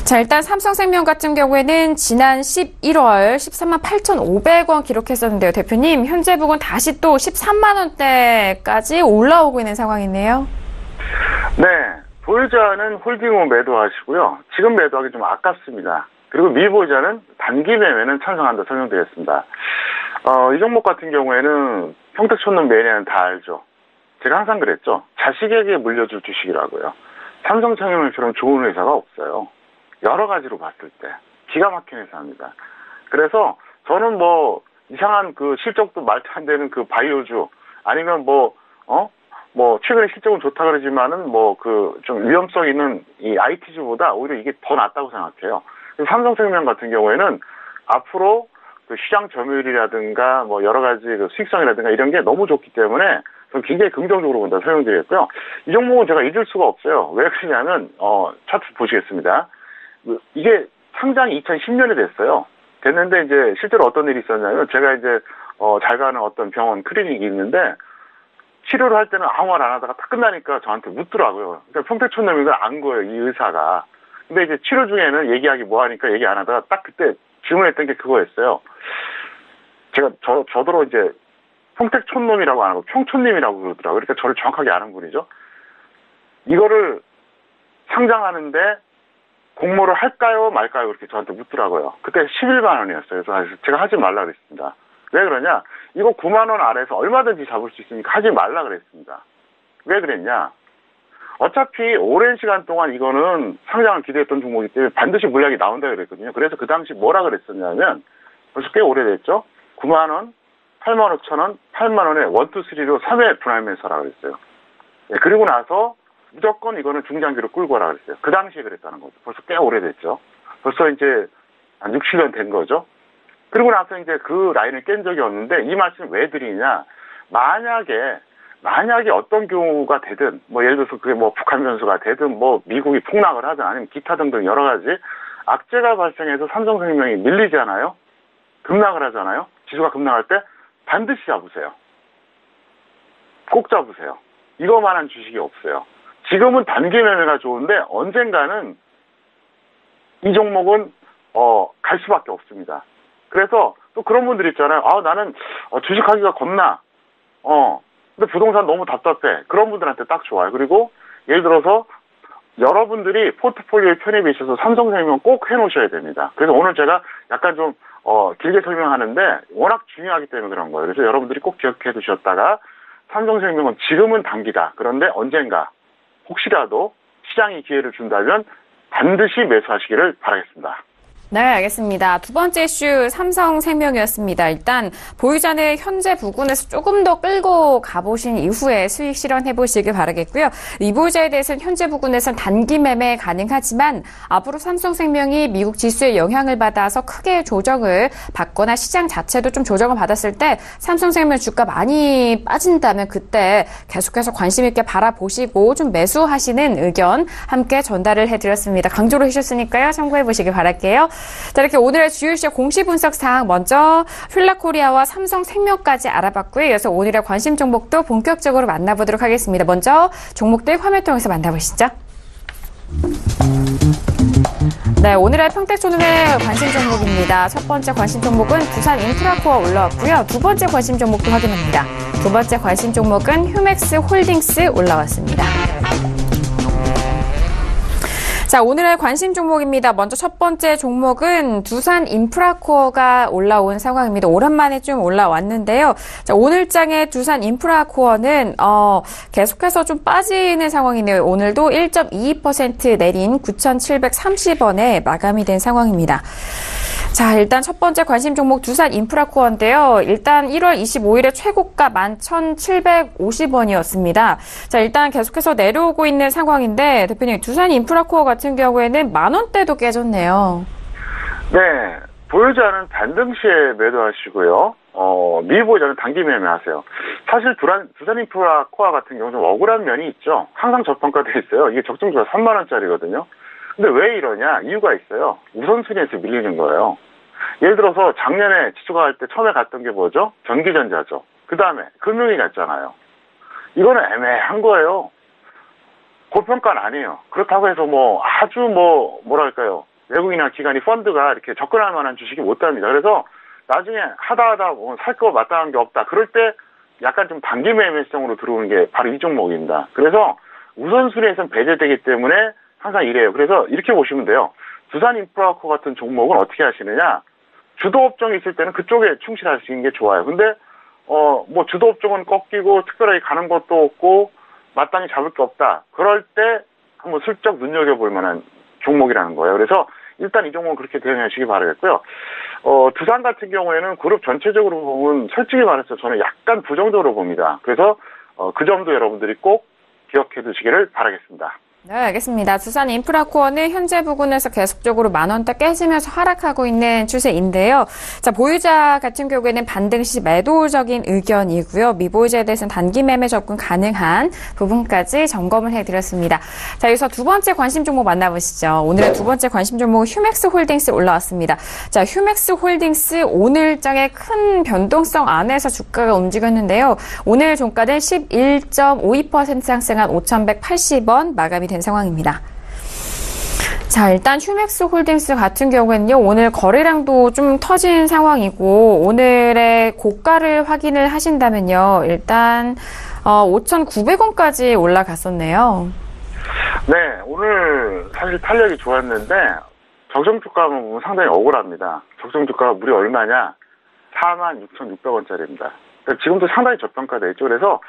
자, 일단 삼성생명 같은 경우에는 지난 11월 13만 8,500원 기록했었는데요. 대표님, 현재 부근 다시 또 13만 원대까지 올라오고 있는 상황이네요. 네. 보유자는 홀딩후 매도하시고요. 지금 매도하기 좀 아깝습니다. 그리고 미보유자는 단기 매매는 찬성한다 설명드렸습니다. 이 종목 같은 경우에는 평택촌놈 매니아는 다 알죠. 제가 항상 그랬죠. 자식에게 물려줄 주식이라고요. 삼성생명처럼 좋은 회사가 없어요. 여러 가지로 봤을 때 기가 막힌 회사입니다. 그래서 저는 이상한 그 실적도 말도 안 되는 그 바이오주 아니면 최근에 실적은 좋다 그러지만은 좀 위험성 있는 이 IT주보다 오히려 이게 더 낫다고 생각해요. 삼성생명 같은 경우에는 앞으로 그 시장 점유율이라든가 여러 가지 그 수익성이라든가 이런 게 너무 좋기 때문에 굉장히 긍정적으로 본다 설명드렸고요. 이 종목은 제가 잊을 수가 없어요. 왜 그러냐면 차트 보시겠습니다. 이게 상장이 2010년에 됐어요. 됐는데 이제 실제로 어떤 일이 있었냐면 제가 이제 잘 가는 어떤 병원 클리닉이 있는데 치료를 할 때는 아무 말 안 하다가 딱 끝나니까 저한테 묻더라고요. 그러니까 평택촌놈인 걸 안 거예요, 이 의사가. 근데 이제 치료 중에는 얘기하기 뭐하니까 얘기 안 하다가 딱 그때 질문했던 게 그거였어요. 제가 저더러 이제 평택촌놈이라고 안 하고 평촌님이라고 그러더라고요. 그러니까 저를 정확하게 아는 분이죠. 이거를 상장하는데 공모를 할까요 말까요 그렇게 저한테 묻더라고요. 그때 11만 원이었어요. 그래서 제가 하지 말라 그랬습니다. 왜 그러냐? 이거 9만 원 아래에서 얼마든지 잡을 수 있으니까 하지 말라 그랬습니다. 왜 그랬냐? 어차피 오랜 시간 동안 이거는 상장을 기대했던 종목이기 때문에 반드시 물량이 나온다 그랬거든요. 그래서 그 당시 뭐라 그랬었냐면 벌써 꽤 오래됐죠. 9만 원, 8만 5천 원, 8만 원에 1, 2, 3로 3회 분할 매수하라 그랬어요. 네, 그리고 나서 무조건 이거는 중장기로 끌고 가라 그랬어요. 그 당시에 그랬다는 거죠. 벌써 꽤 오래됐죠. 벌써 이제 한 6, 7년 된 거죠. 그리고 나서 이제 그 라인을 깬 적이 없는데 이 말씀 왜 드리냐. 만약에 어떤 경우가 되든 예를 들어서 그게 북한 변수가 되든 미국이 폭락을 하든 아니면 기타 등등 여러 가지 악재가 발생해서 삼성생명이 밀리잖아요. 급락을 하잖아요. 지수가 급락할 때 반드시 잡으세요. 꼭 잡으세요. 이거만한 주식이 없어요. 지금은 단기 매매가 좋은데 언젠가는 이 종목은 갈 수밖에 없습니다. 그래서 또 그런 분들 있잖아요. 나는 주식하기가 겁나. 근데 부동산 너무 답답해. 그런 분들한테 딱 좋아요. 그리고 예를 들어서 여러분들이 포트폴리오에 편입이 있어서 삼성생명 꼭 해놓으셔야 됩니다. 그래서 오늘 제가 약간 좀 길게 설명하는데 워낙 중요하기 때문에 그런 거예요. 그래서 여러분들이 꼭 기억해 두셨다가 삼성생명은 지금은 단기다. 그런데 언젠가 혹시라도 시장이 기회를 준다면 반드시 매수하시기를 바라겠습니다. 네, 알겠습니다. 두 번째 이슈 삼성생명이었습니다. 일단 보유자는 현재 부근에서 조금 더 끌고 가보신 이후에 수익 실현해보시길 바라겠고요. 미보유자에 대해서는 현재 부근에서는 단기 매매 가능하지만 앞으로 삼성생명이 미국 지수에 영향을 받아서 크게 조정을 받거나 시장 자체도 좀 조정을 받았을 때 삼성생명 주가 많이 빠진다면 그때 계속해서 관심 있게 바라보시고 좀 매수하시는 의견 함께 전달을 해드렸습니다. 강조를 해주셨으니까요. 참고해보시길 바랄게요. 자, 이렇게 오늘의 주요 이슈 공시 분석 사항 먼저 휠라코리아와 삼성생명까지 알아봤고요. 이어서 오늘의 관심 종목도 본격적으로 만나보도록 하겠습니다. 먼저 종목들 화면 통해서 만나보시죠. 네, 오늘의 평택촌의 관심 종목입니다. 첫 번째 관심 종목은 두산인프라코어 올라왔고요. 두 번째 관심 종목도 확인합니다. 두 번째 관심 종목은 휴맥스홀딩스 올라왔습니다. 자, 오늘의 관심 종목입니다. 먼저 첫 번째 종목은 두산인프라코어가 올라온 상황입니다. 오랜만에 좀 올라왔는데요. 자, 오늘장의 두산인프라코어는 계속해서 좀 빠지는 상황이네요. 오늘도 1.22% 내린 9,730원에 마감이 된 상황입니다. 자, 일단 첫 번째 관심 종목 두산인프라코어인데요. 일단 1월 25일에 최고가 11,750원이었습니다. 자, 일단 계속해서 내려오고 있는 상황인데 대표님, 두산인프라코어 같은 경우에는 10,000원대도 깨졌네요. 네, 보유자는 반등시에 매도하시고요. 미보유자는 단기 매매하세요. 사실 두산인프라코어 같은 경우는 좀 억울한 면이 있죠. 항상 저평가돼 있어요. 이게 적정주가 30,000원짜리거든요. 근데 왜 이러냐? 이유가 있어요. 우선순위에서 밀리는 거예요. 예를 들어서 작년에 지수가 때 처음에 갔던 게 뭐죠? 전기전자죠. 그 다음에 금융이 갔잖아요. 이거는 애매한 거예요. 고평가는 아니에요. 그렇다고 해서 아주 뭐랄까요. 외국인이나 기관이 펀드가 이렇게 접근할 만한 주식이 못 답니다. 그래서 나중에 하다 살 거 마땅한 게 없다. 그럴 때 약간 좀 단기 매매성으로 들어오는 게 바로 이 종목입니다. 그래서 우선순위에서는 배제되기 때문에 항상 이래요. 그래서 이렇게 보시면 돼요. 두산인프라코어 같은 종목은 어떻게 하시느냐. 주도업종이 있을 때는 그쪽에 충실하시는 게 좋아요. 근데 주도업종은 꺾이고 특별하게 가는 것도 없고 마땅히 잡을 게 없다. 그럴 때 한번 슬쩍 눈여겨볼 만한 종목이라는 거예요. 그래서 일단 이 종목은 그렇게 대응하시기 바라겠고요. 두산 같은 경우에는 그룹 전체적으로 보면 솔직히 말해서 저는 약간 부정적으로 봅니다. 그래서 그 점도 여러분들이 꼭 기억해 두시기를 바라겠습니다. 네, 알겠습니다. 두산인프라코어는 현재 부근에서 계속적으로 10,000원대 깨지면서 하락하고 있는 추세인데요. 자, 보유자 같은 경우에는 반등시 매도적인 의견이고요. 미보유자에 대해서는 단기 매매 접근 가능한 부분까지 점검을 해드렸습니다. 자, 여기서 두 번째 관심 종목 만나보시죠. 오늘의 두 번째 관심 종목 휴맥스홀딩스 올라왔습니다. 자, 휴맥스홀딩스 오늘장의 큰 변동성 안에서 주가가 움직였는데요. 오늘 종가는 11.52% 상승한 5,180원 마감이 된 상황입니다. 자, 일단 휴맥스홀딩스 같은 경우에는요, 오늘 거래량도 좀 터진 상황이고, 오늘의 고가를 확인을 하신다면요, 일단 5,900원까지 올라갔었네요. 네, 오늘 사실 탄력이 좋았는데 적정주가만 보면 상당히 억울합니다. 적정주가가 무려 얼마냐? 46,600원짜리입니다. 그러니까 지금도 상당히 저평가되어 있죠. 그래서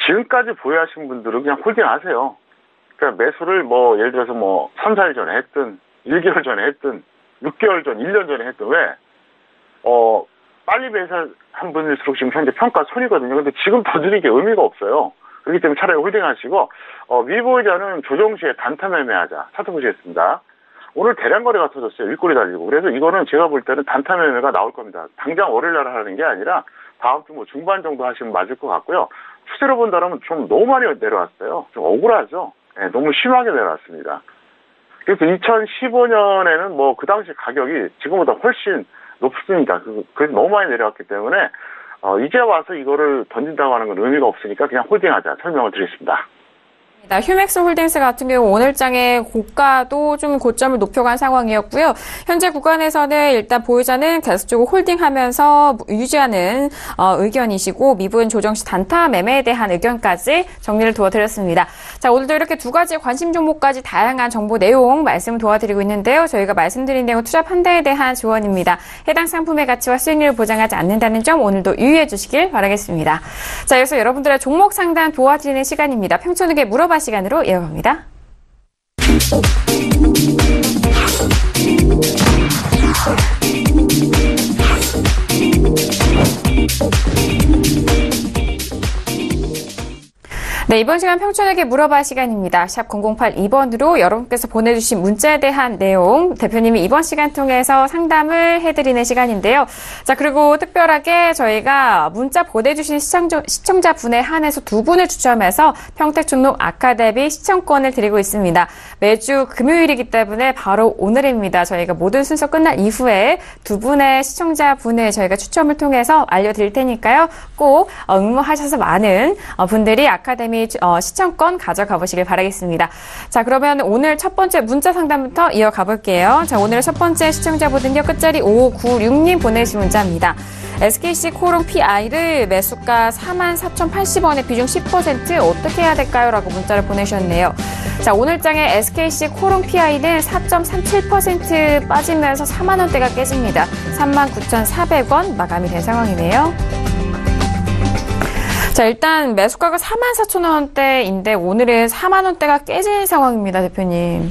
지금까지 보유하신 분들은 그냥 홀딩하세요. 그러니까 매수를 예를 들어서 3, 4일 전에 했든 1개월 전에 했든 6개월 전, 1년 전에 했든 왜? 빨리 매수한 분일수록 지금 현재 평가 손이거든요. 근데 지금 더 드리는 게 의미가 없어요. 그렇기 때문에 차라리 홀딩하시고 미보유자는 조정 시에 단타 매매하자. 차트 보시겠습니다. 오늘 대량 거래가 터졌어요. 윗골이 달리고. 그래서 이거는 제가 볼 때는 단타 매매가 나올 겁니다. 당장 월요일날 하는 게 아니라 다음 주 중반 정도 하시면 맞을 것 같고요. 추세로 본다면 좀 너무 많이 내려왔어요. 좀 억울하죠. 네, 너무 심하게 내려왔습니다. 그래서 2015년에는 그 당시 가격이 지금보다 훨씬 높습니다. 그래서 너무 많이 내려왔기 때문에 이제 와서 이거를 던진다고 하는 건 의미가 없으니까 그냥 홀딩하자 설명을 드리겠습니다. 휴맥스홀딩스 같은 경우 오늘장의 고가도 좀 고점을 높여간 상황이었고요. 현재 구간에서는 일단 보유자는 계속적으로 홀딩하면서 유지하는 의견이시고 미분 조정 시 단타 매매에 대한 의견까지 정리를 도와드렸습니다. 자, 오늘도 이렇게 두 가지 관심 종목까지 다양한 정보 내용 말씀을 도와드리고 있는데요. 저희가 말씀드린 내용 투자 판단에 대한 조언입니다. 해당 상품의 가치와 수익률을 보장하지 않는다는 점 오늘도 유의해 주시길 바라겠습니다. 자, 여기서 여러분들의 종목 상담 도와드리는 시간입니다. 평촌에게 물어봐 시간으로 이어갑니다. 네, 이번 시간 평촌에게 물어봐 시간입니다. 샵 0082번으로 여러분께서 보내주신 문자에 대한 내용 대표님이 이번 시간 통해서 상담을 해드리는 시간인데요. 자, 그리고 특별하게 저희가 문자 보내주신 시청자분에 한해서 2분을 추첨해서 평택촌록 아카데미 시청권을 드리고 있습니다. 매주 금요일이기 때문에 바로 오늘입니다. 저희가 모든 순서 끝난 이후에 2분의 시청자분을 저희가 추첨을 통해서 알려드릴 테니까요. 꼭 응모하셔서 많은 분들이 아카데미 시청권 가져가 보시길 바라겠습니다. 자, 그러면 오늘 첫 번째 문자 상담부터 이어가 볼게요. 자, 오늘 첫 번째 시청자분은요, 끝자리 5596님 보내신 문자입니다. SKC 코롱 PI를 매수가 44,080원에 비중 10% 어떻게 해야 될까요? 라고 문자를 보내셨네요. 자, 오늘장에 SKC 코롱 PI는 4.37% 빠지면서 4만원대가 깨집니다. 39,400원 마감이 된 상황이네요. 자, 일단 매수가가 44,000원대인데 오늘은 4만원대가 깨진 상황입니다, 대표님.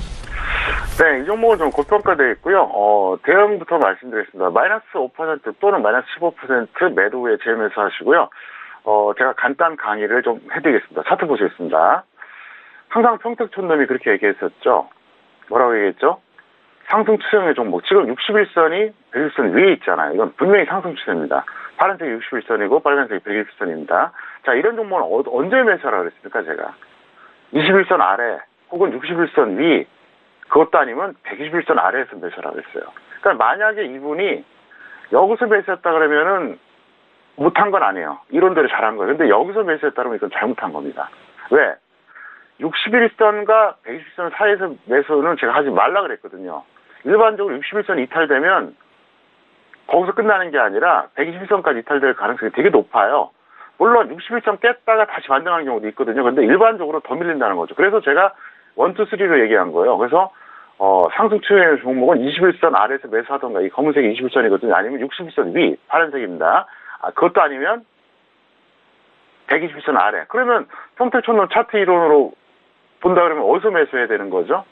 네, 이 종목은 좀 고평가되어 있고요. 대응부터 말씀드리겠습니다. 마이너스 5% 또는 마이너스 15% 매도 후에 재매수 하시고요. 제가 간단 강의를 좀 해드리겠습니다. 차트 보시겠습니다. 항상 평택촌놈이 그렇게 얘기했었죠. 뭐라고 얘기했죠? 상승 추세의 종목. 지금 61선이 101선 위에 있잖아요. 이건 분명히 상승 추세입니다. 파란색이 61선이고 빨간색이 101선입니다. 자, 이런 종목은 언제 매수하라고 그랬습니까, 제가? 21선 아래 혹은 61선 위, 그것도 아니면 121선 아래에서 매수하라고 했어요. 그러니까 만약에 이분이 여기서 매수했다 그러면은 못한 건 아니에요. 이론대로 잘한 거예요. 근데 여기서 매수했다 그러면 이건 잘못한 겁니다. 왜? 61선과 120선 사이에서 매수는 제가 하지 말라 그랬거든요. 일반적으로 61선 이탈되면 거기서 끝나는 게 아니라 120선까지 이탈될 가능성이 되게 높아요. 물론 61선 깼다가 다시 반등하는 경우도 있거든요. 근데 일반적으로 더 밀린다는 거죠. 그래서 제가 1, 2, 3로 얘기한 거예요. 그래서 상승 추세의 종목은 21선 아래에서 매수하던가, 이 검은색이 21선이거든요. 아니면 61선 위, 파란색입니다. 그것도 아니면 121선 아래. 그러면 평택촌놈 차트 이론으로 본다 그러면 어디서 매수해야 되는 거죠?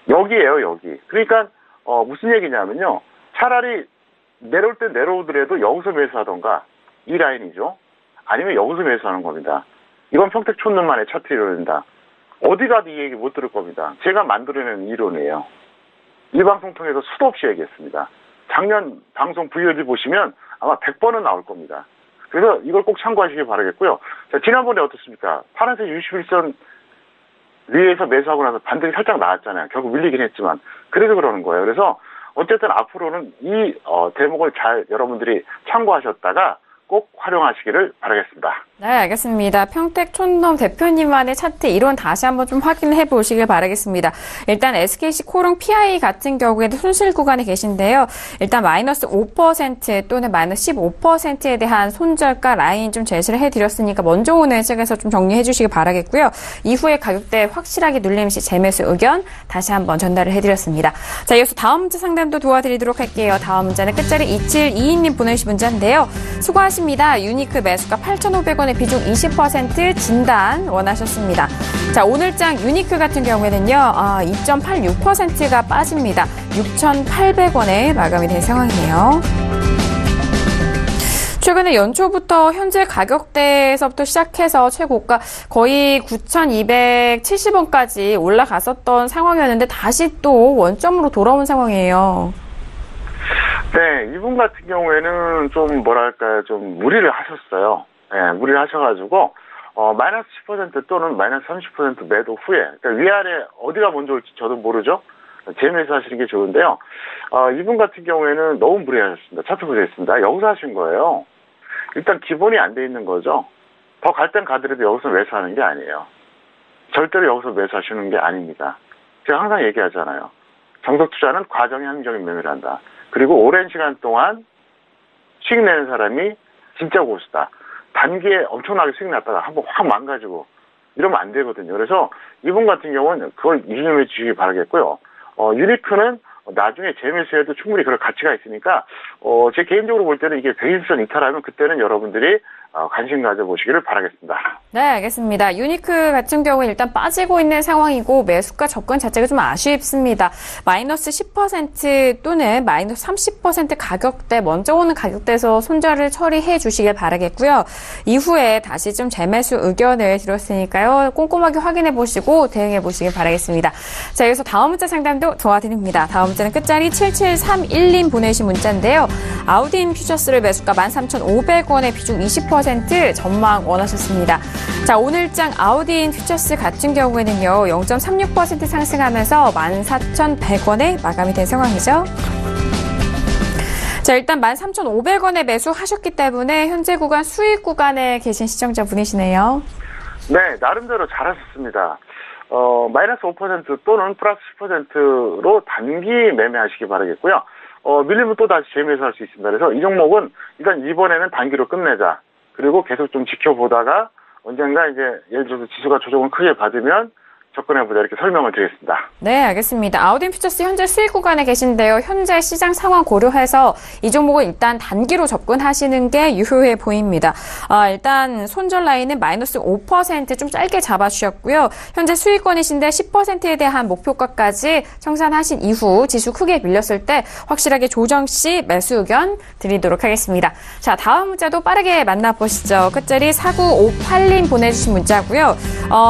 여기에요, 여기. 그러니까 무슨 얘기냐면요. 차라리 내려올 때 내려오더라도 여기서 매수하던가, 이 라인이죠. 아니면 여기서 매수하는 겁니다. 이건 평택촌놈만의 차트 이론입니다. 어디 가도 이 얘기 못 들을 겁니다. 제가 만들어낸 이론이에요. 이 방송 통해서 수도 없이 얘기했습니다. 작년 방송 VOD 보시면 아마 100번은 나올 겁니다. 그래서 이걸 꼭 참고하시길 바라겠고요. 자, 지난번에 어떻습니까? 파란색 61선 위에서 매수하고 나서 반등이 살짝 나왔잖아요. 결국 밀리긴 했지만. 그래서 그러는 거예요. 그래서 어쨌든 앞으로는 이 대목을 잘 여러분들이 참고하셨다가 꼭 활용하시기를 바라겠습니다. 네, 알겠습니다. 평택촌놈 대표님만의 차트 이론 다시 한번 좀 확인해 보시길 바라겠습니다. 일단 SKC 코롱 PI 같은 경우에도 손실 구간에 계신데요. 일단 마이너스 5% 또는 마이너스 15%에 대한 손절가 라인 좀 제시를 해드렸으니까 먼저 오늘 책에서 좀 정리해 주시길 바라겠고요. 이후에 가격대 확실하게 눌림 시 재매수 의견 다시 한번 전달을 해드렸습니다. 자, 이어서 다음 문제 상담도 도와드리도록 할게요. 다음 문제는 끝자리 2722님 보내주신 문제인데요. 수고하십니다. 유니크 매수가 8,500원에 비중 20% 진단 원하셨습니다. 자, 오늘장 유니크 같은 경우에는요, 2.86%가 빠집니다. 6,800원에 마감이 된 상황이네요. 최근에 연초부터 현재 가격대에서부터 시작해서 최고가 거의 9,270원까지 올라갔었던 상황이었는데 다시 또 원점으로 돌아온 상황이에요. 네, 이분 같은 경우에는 좀 뭐랄까요, 좀 무리를 하셨어요. 네, 무리를 하셔가지고 마이너스 10% 또는 마이너스 30% 매도 후에, 그러니까 위아래 어디가 먼저 올지 저도 모르죠. 재매수 하시는 게 좋은데요. 이분 같은 경우에는 너무 무리하셨습니다. 차트 보겠습니다. 여기서 하신 거예요. 일단 기본이 안 돼 있는 거죠. 더 갈 땐 가더라도 여기서 매수하는 게 아니에요. 절대로 여기서 매수하시는 게 아닙니다. 제가 항상 얘기하잖아요. 정석 투자는 과정이 합리적인 매매를 한다. 그리고 오랜 시간 동안 수익 내는 사람이 진짜 고수다. 단기에 엄청나게 수익 났다가 한번 확 망가지고 이러면 안 되거든요. 그래서 이분 같은 경우는 그걸 유념해 주시기 바라겠고요. 유니크는 나중에 재매수해도 충분히 그럴 가치가 있으니까 제 개인적으로 볼 때는 이게 120선 이탈하면 그때는 여러분들이 관심 가져보시기를 바라겠습니다. 네, 알겠습니다. 유니크 같은 경우는 일단 빠지고 있는 상황이고 매수가 접근 자체가 좀 아쉽습니다. 마이너스 10% 또는 마이너스 30% 가격대, 먼저 오는 가격대에서 손절을 처리해 주시길 바라겠고요. 이후에 다시 좀 재매수 의견을 드렸으니까요. 꼼꼼하게 확인해 보시고 대응해 보시길 바라겠습니다. 자, 여기서 다음 문자 상담도 도와드립니다. 다음 문자는 끝자리 7731님 보내신 문자인데요. 아우딘 퓨처스를 매수가 13,500원에 비중 20% 전망 원하셨습니다. 자, 오늘장 아우딘 퓨처스 같은 경우에는요, 0.36% 상승하면서 14,100원에 마감이 된 상황이죠. 자, 일단 13,500원에 매수하셨기 때문에 현재 구간 수익 구간에 계신 시청자분이시네요. 네, 나름대로 잘하셨습니다. 마이너스 5% 또는 플러스 10%로 단기 매매하시기 바라겠고요. 밀리면 또 다시 재매수할 수 있습니다. 그래서 이 종목은 일단 이번에는 단기로 끝내자. 그리고 계속 좀 지켜보다가 언젠가 이제 예를 들어서 지수가 조정을 크게 받으면 접근해보자 이렇게 설명을 드리겠습니다. 네, 알겠습니다. 아우딘 퓨처스 현재 수익 구간에 계신데요. 현재 시장 상황 고려해서 이 종목은 일단 단기로 접근하시는 게 유효해 보입니다. 일단 손절 라인은 마이너스 5% 좀 짧게 잡아주셨고요. 현재 수익권이신데 10%에 대한 목표가까지 청산하신 이후 지수 크게 밀렸을 때 확실하게 조정 시 매수 의견 드리도록 하겠습니다. 자, 다음 문자도 빠르게 만나보시죠. 끝자리 4958님 보내주신 문자고요.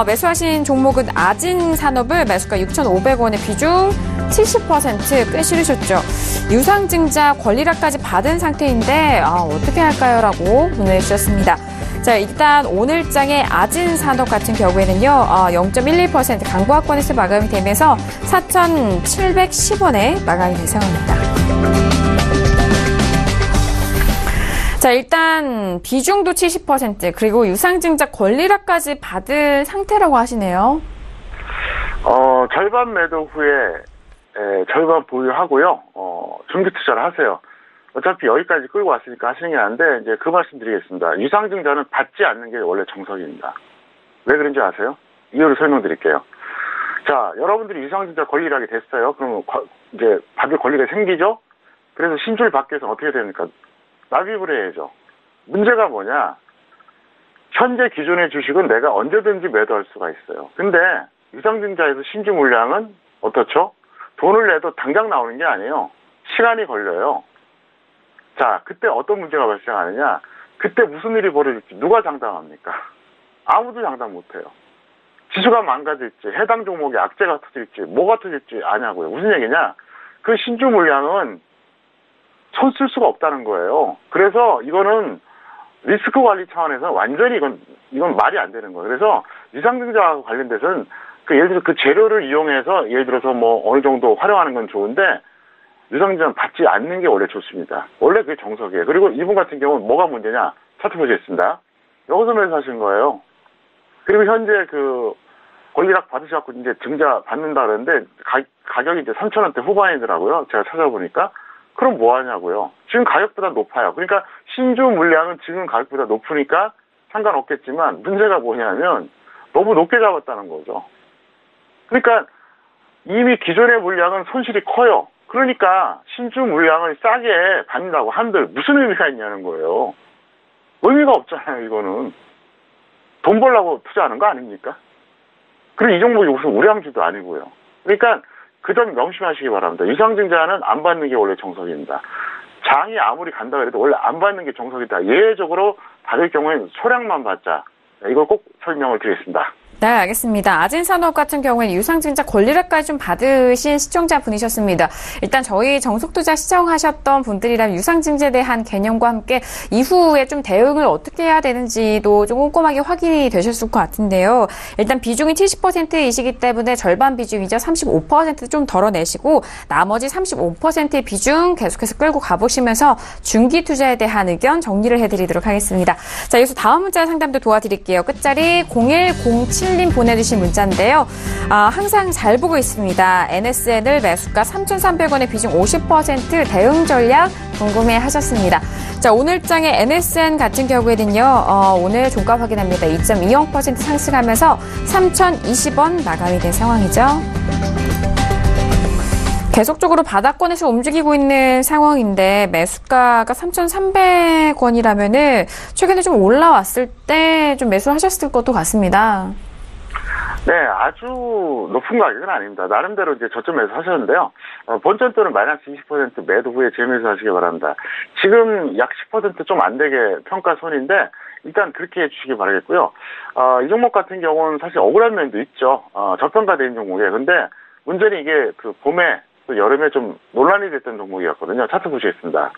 매수하신 종목은 아진산업을 매수가 6,500원의 비중 70% 꽤 실으셨죠. 유상증자 권리락까지 받은 상태인데 어떻게 할까요? 라고 보내주셨습니다. 자, 일단 오늘장의 아진산업 같은 경우에는요, 0.11% 강보합권에서 마감이 되면서 4,710원에 마감이 된 상황입니다. 자, 일단 비중도 70% 그리고 유상증자 권리락까지 받은 상태라고 하시네요. 절반 매도 후에 절반 보유하고요. 중기 투자를 하세요. 어차피 여기까지 끌고 왔으니까 하시는 게 아닌데 이제 그 말씀 드리겠습니다. 유상증자는 받지 않는 게 원래 정석입니다. 왜 그런지 아세요? 이유를 설명드릴게요. 자, 여러분들이 유상증자 권리락이 됐어요. 그러면 이제 받을 권리가 생기죠? 그래서 신주를 받기 위해서는 어떻게 됩니까? 납입을 해야죠. 문제가 뭐냐? 현재 기존의 주식은 내가 언제든지 매도할 수가 있어요. 근데 유상증자에서 신주 물량은 어떻죠? 돈을 내도 당장 나오는 게 아니에요. 시간이 걸려요. 자, 그때 어떤 문제가 발생하느냐? 그때 무슨 일이 벌어질지 누가 장담합니까? 아무도 장담 못해요. 지수가 망가질지, 해당 종목에 악재가 터질지, 뭐가 터질지 아냐고요. 무슨 얘기냐? 그 신주 물량은 손 쓸 수가 없다는 거예요. 그래서 이거는 리스크 관리 차원에서 완전히 이건 말이 안 되는 거예요. 그래서 유상증자와 관련돼서는 예를 들어서 그 재료를 이용해서 예를 들어서 뭐 어느 정도 활용하는 건 좋은데 유상증자는 받지 않는 게 원래 좋습니다. 원래 그게 정석이에요. 그리고 이분 같은 경우는 뭐가 문제냐? 차트 보시겠습니다. 여기서 매수하신 거예요. 그리고 현재 그 권리락 받으셔갖고 이제 증자 받는다 그러는데 가격이 이제 3,000원대 후반이더라고요. 제가 찾아보니까. 그럼 뭐 하냐고요. 지금 가격보다 높아요. 그러니까 신주 물량은 지금 가격보다 높으니까 상관없겠지만 문제가 뭐냐면 너무 높게 잡았다는 거죠. 그러니까 이미 기존의 물량은 손실이 커요. 그러니까 신주 물량을 싸게 받는다고 한들 무슨 의미가 있냐는 거예요. 의미가 없잖아요, 이거는. 돈 벌려고 투자하는 거 아닙니까? 그리고 이 종목이 무슨 우량주도 아니고요. 그러니까 그 점 명심하시기 바랍니다. 유상증자는 안 받는 게 원래 정석입니다. 장이 아무리 간다 그래도 원래 안 받는 게 정석이다. 예외적으로 받을 경우에는 소량만 받자. 이걸 꼭 설명을 드리겠습니다. 네, 알겠습니다. 아진산업 같은 경우에는 유상증자 권리락까지 좀 받으신 시청자분이셨습니다. 일단 저희 정석투자 시청하셨던 분들이라면 유상증자에 대한 개념과 함께 이후에 좀 대응을 어떻게 해야 되는지도 좀 꼼꼼하게 확인이 되셨을 것 같은데요. 일단 비중이 70%이시기 때문에 절반 비중이죠. 35% 좀 덜어내시고 나머지 35%의 비중 계속해서 끌고 가보시면서 중기 투자에 대한 의견 정리를 해드리도록 하겠습니다. 자, 여기서 다음 문자 상담도 도와드릴게요. 끝자리 0107님 보내주신 문자인데요. 항상 잘 보고 있습니다. NSN을 매수가 3,300원의 비중 50% 대응 전략 궁금해 하셨습니다. 자, 오늘장의 NSN 같은 경우에는요, 오늘 종가 확인합니다. 2.20% 상승하면서 3,020원 마감이 된 상황이죠. 계속적으로 바닥권에서 움직이고 있는 상황인데 매수가가 3,300원이라면은 최근에 좀 올라왔을 때 좀 매수하셨을 것도 같습니다. 네, 아주 높은 가격은 아닙니다. 나름대로 이제 저점 매수 하셨는데요. 본전 또는 마이너스 20% 매도 후에 재매수 하시기 바랍니다. 지금 약 10% 좀 안 되게 평가손인데 일단 그렇게 해주시기 바라겠고요. 이 종목 같은 경우는 사실 억울한 면도 있죠. 저평가된 종목이에요. 근데 문제는 이게 그 봄에 또 여름에 좀 논란이 됐던 종목이었거든요. 차트 보시겠습니다.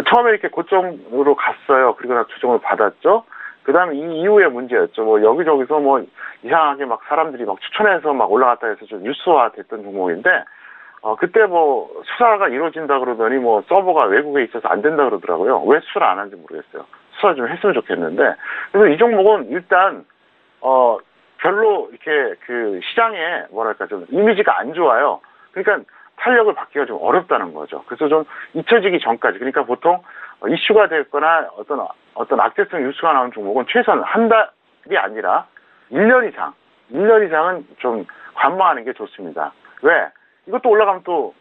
처음에 이렇게 고점으로 갔어요. 그리고 나 조정을 받았죠. 그 다음에 이 이후의 문제였죠. 뭐 여기저기서 뭐 이상하게 막 사람들이 막 추천해서 막 올라갔다 해서 좀 뉴스화 됐던 종목인데, 그때 뭐 수사가 이루어진다 그러더니 뭐 서버가 외국에 있어서 안 된다 그러더라고요. 왜 수사를 안 하는지 모르겠어요. 수사 좀 했으면 좋겠는데. 그래서 이 종목은 일단, 별로 이렇게 그 시장에 뭐랄까 좀 이미지가 안 좋아요. 그러니까 탄력을 받기가 좀 어렵다는 거죠. 그래서 좀 잊혀지기 전까지. 그러니까 보통 이슈가 됐거나 어떤 악재성 뉴스가 나온 종목은 최소한 한 달이 아니라 1년 이상은 좀 관망하는 게 좋습니다. 왜? 이것도 올라가면 또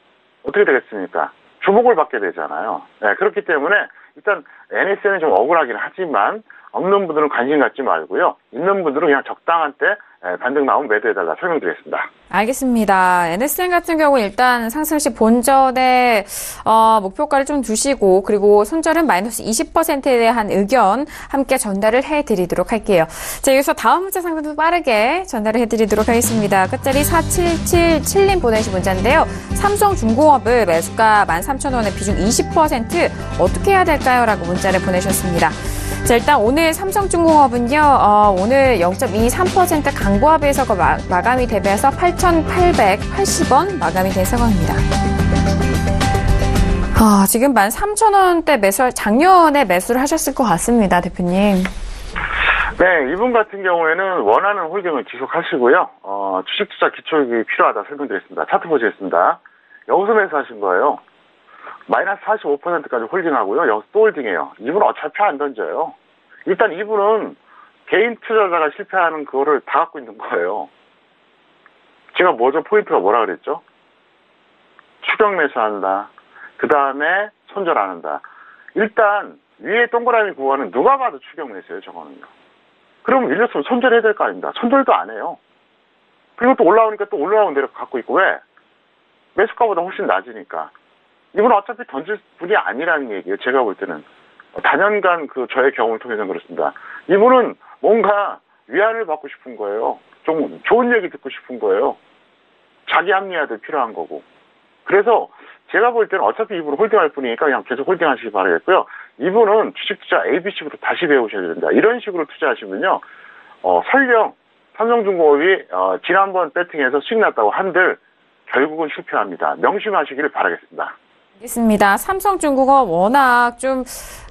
어떻게 되겠습니까? 주목을 받게 되잖아요. 네, 그렇기 때문에 일단 NS는 좀 억울하긴 하지만 없는 분들은 관심 갖지 말고요. 있는 분들은 그냥 적당한 때 반등 나오면 매도해달라 설명드리겠습니다. 알겠습니다. NSN 같은 경우 일단 상승시 본전에 목표가를 좀 두시고 그리고 손절은 마이너스 20%에 대한 의견 함께 전달을 해드리도록 할게요. 자, 여기서 다음 문자 상담도 빠르게 전달을 해드리도록 하겠습니다. 끝자리 4777님 보내주신 문자인데요. 삼성중공업을 매수가 13,000원에 비중 20% 어떻게 해야 될까요? 라고 문자를 보내주셨습니다. 자, 일단 오늘 삼성중공업은요, 오늘 0.23% 강보합에서 마감이 되면서 8,880원 마감이 된 상황입니다. 지금 13,000원대 작년에 매수를 하셨을 것 같습니다, 대표님. 네, 이분 같은 경우에는 원하는 홀딩을 지속하시고요. 주식 투자 기초익이 필요하다 설명드렸습니다. 차트 보시겠습니다. 여기서 매수하신 거예요. 마이너스 45%까지 홀딩하고요. 여기서 또 홀딩해요. 이분은 어차피 안 던져요. 일단 이분은 개인 투자자가 실패하는 그거를 다 갖고 있는 거예요. 제가 포인트가 뭐라 그랬죠? 추격 매수한다. 그 다음에 손절 안 한다. 일단 위에 동그라미 구간은 누가 봐도 추격 매수예요, 저거는요. 그럼 밀렸으면 손절해야 될 거 아닙니다. 손절도 안 해요. 그리고 또 올라오니까 또 올라오는 대로 갖고 있고, 왜? 매수가보다 훨씬 낮으니까. 이분은 어차피 던질 분이 아니라는 얘기예요. 제가 볼 때는. 단연간 저의 경험을 통해서는 그렇습니다. 이분은 뭔가 위안을 받고 싶은 거예요. 좀 좋은 얘기 듣고 싶은 거예요. 자기 합리화도 필요한 거고. 그래서 제가 볼 때는 어차피 이분은 홀딩할 뿐이니까 그냥 계속 홀딩하시기 바라겠고요. 이분은 주식 투자 ABC로 다시 배우셔야 된다. 이런 식으로 투자하시면요. 설령 삼성중공업이 지난번 배팅에서 수익 났다고 한들 결국은 실패합니다. 명심하시기를 바라겠습니다. 알겠습니다. 삼성중공업 워낙 좀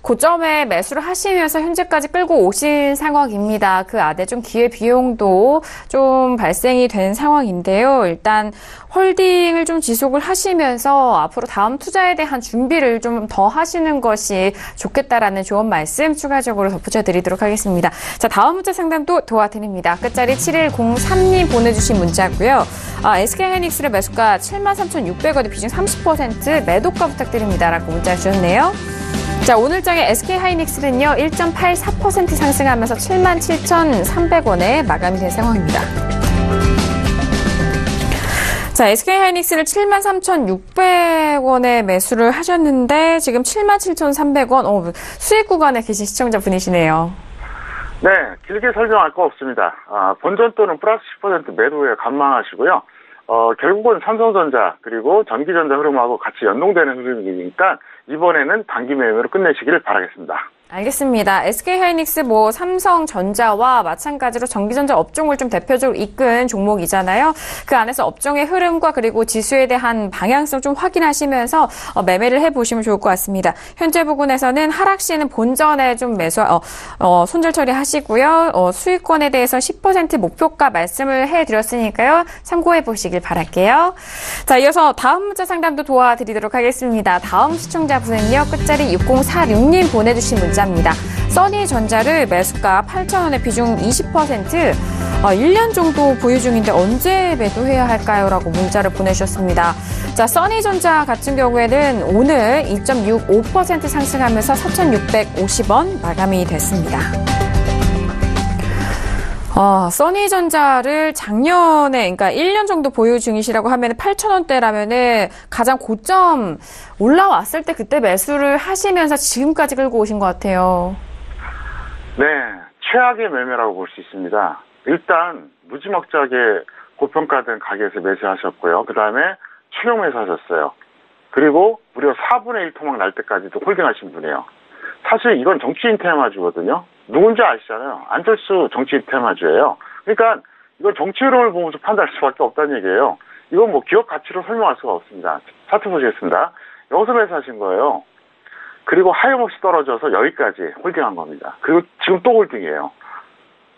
고점에 매수를 하시면서 현재까지 끌고 오신 상황입니다. 그 안에 좀 기회비용도 좀 발생이 된 상황인데요. 일단 홀딩을 좀 지속을 하시면서 앞으로 다음 투자에 대한 준비를 좀 더 하시는 것이 좋겠다라는 좋은 말씀 추가적으로 덧붙여 드리도록 하겠습니다. 자, 다음 문자 상담도 도와드립니다. 끝자리 7103님 보내주신 문자고요. SK하이닉스의 매수가 73,600원에 비중 30% 매도가 부탁드립니다. 라고 문자 주셨네요. 자, 오늘장의 SK하이닉스는요, 1.84% 상승하면서 77,300원에 마감이 된 상황입니다. 자, SK하이닉스를 73,600원에 매수를 하셨는데 지금 77,300원, 수익 구간에 계신 시청자분이시네요. 네, 길게 설명할 거 없습니다. 본전 또는 플러스 10% 매도에 관망하시고요. 결국은 삼성전자 그리고 전기전자 흐름하고 같이 연동되는 흐름이니까 이번에는 단기 매매로 끝내시기를 바라겠습니다. 알겠습니다. SK하이닉스 삼성전자와 마찬가지로 전기전자 업종을 좀 대표적으로 이끈 종목이잖아요. 그 안에서 업종의 흐름과 그리고 지수에 대한 방향성 좀 확인하시면서 매매를 해보시면 좋을 것 같습니다. 현재 부분에서는 하락 시에는 본전에 좀 손절 처리하시고요. 수익권에 대해서 10% 목표가 말씀을 해드렸으니까요. 참고해 보시길 바랄게요. 자, 이어서 다음 문자 상담도 도와드리도록 하겠습니다. 다음 시청자분은요. 끝자리 6046님 보내주신 문자 입니다. 써니전자를 매수가 8,000원에 비중 20%, 1년 정도 보유 중인데 언제 매도해야 할까요? 라고 문자를 보내주셨습니다. 자, 써니전자 같은 경우에는 오늘 2.65% 상승하면서 4,650원 마감이 됐습니다. 써니전자를 작년에, 그러니까 1년 정도 보유 중이시라고 하면 8,000원대라면은 가장 고점 올라왔을 때 그때 매수를 하시면서 지금까지 끌고 오신 것 같아요. 네, 최악의 매매라고 볼 수 있습니다. 일단 무지막지하게 고평가된 가격에서 매수하셨고요. 그 다음에 추격 매수하셨어요. 그리고 무려 4분의 1 토막 날 때까지도 홀딩하신 분이에요. 사실 이건 정치인 테마주거든요. 누군지 아시잖아요. 안철수 정치인 테마주예요. 그러니까 이건 정치 흐름을 보면서 판단할 수밖에 없다는 얘기예요. 이건 뭐 기업 가치로 설명할 수가 없습니다. 차트 보시겠습니다. 여기서 매수하신 거예요. 그리고 하염없이 떨어져서 여기까지 홀딩한 겁니다. 그리고 지금 또 홀딩이에요.